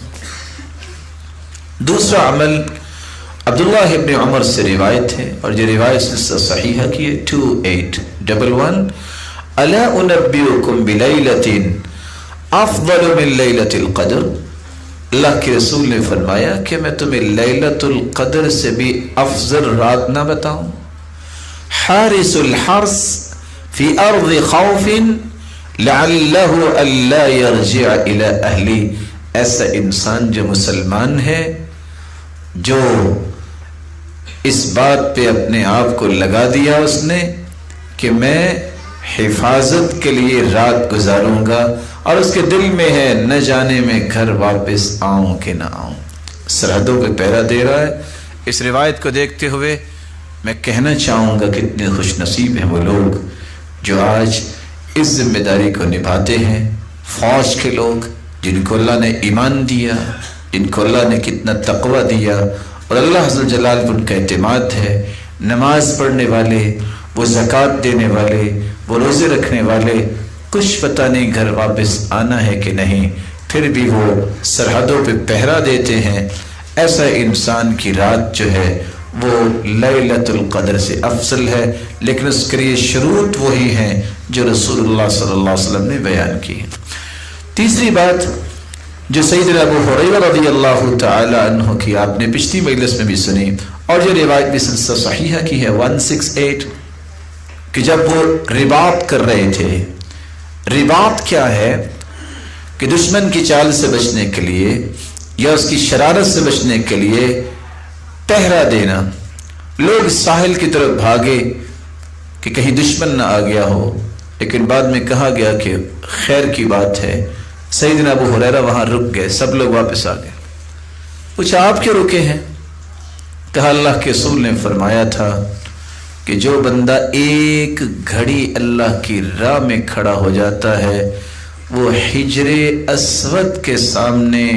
دوسرا عمل عبداللہ ابن عمر سے روایت ہے، اور یہ روایت سے صحیحہ کی ہے 2811. الا انبئکم بلیلۃ افضل من لیلۃ القدر. اللہ کے رسول نے فرمایا کہ میں تمہیں لیلۃ القدر سے بھی افضل رات نہ بتاؤں؟ حارس الحرس فی ارض خوف لعلہ الا یرجع الی اہلی. ایسا انسان جو مسلمان ہے، جو اس بات پہ اپنے آپ کو لگا دیا اس نے کہ میں حفاظت کے لیے رات گزاروں گا، اور اس کے دل میں ہے نہ جانے میں گھر واپس آؤں کہ نہ آؤں، سرحدوں پہ پہرا دے رہا ہے. اس روایت کو دیکھتے ہوئے میں کہنا چاہوں گا کتنے خوش نصیب ہیں وہ لوگ جو آج اس ذمہ داری کو نبھاتے ہیں. فوج کے لوگ جن کو اللہ نے ایمان دیا، جن کو اللہ نے کتنا تقوی دیا، اور اللہ عز و جلال پر ان کا اعتماد ہے. نماز پڑھنے والے، وہ زکوٰۃ دینے والے، وہ روزے رکھنے والے، کچھ پتہ نہیں گھر واپس آنا ہے کہ نہیں، پھر بھی وہ سرحدوں پہ پہرا دیتے ہیں. ایسا انسان کی رات جو ہے وہ لیلۃ القدر سے افضل ہے، لیکن اس کے لیے شروط وہی ہیں جو رسول اللہ صلی اللہ علیہ وسلم نے بیان کی. تیسری بات جو سیدنا ابو ہریرہ رضی اللہ تعالی عنہ کی آپ نے پچھلی مجلس میں بھی سنی، اور جو روایت بھی سلسلہ صحیحہ کی ہے 168، کہ جب وہ رباط کر رہے تھے. رباط کیا ہے؟ کہ دشمن کی چال سے بچنے کے لیے یا اس کی شرارت سے بچنے کے لیے پہرا دینا. لوگ ساحل کی طرف بھاگے کہ کہیں دشمن نہ آ گیا ہو، لیکن بعد میں کہا گیا کہ خیر کی بات ہے. سیدنا ابو ہریرہ وہاں رک گئے، سب لوگ واپس آ گئے. پوچھا آپ کیوں رکے ہیں؟ کہا اللہ کے رسول نے فرمایا تھا کہ جو بندہ ایک گھڑی اللہ کی راہ میں کھڑا ہو جاتا ہے وہ حجر اسود کے سامنے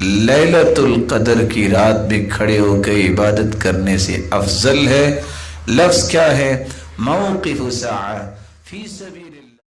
لیلۃ القدر کی رات میں کھڑے ہو کے عبادت کرنے سے افضل ہے. لفظ کیا ہے؟ موقف ساعہ فی سبیل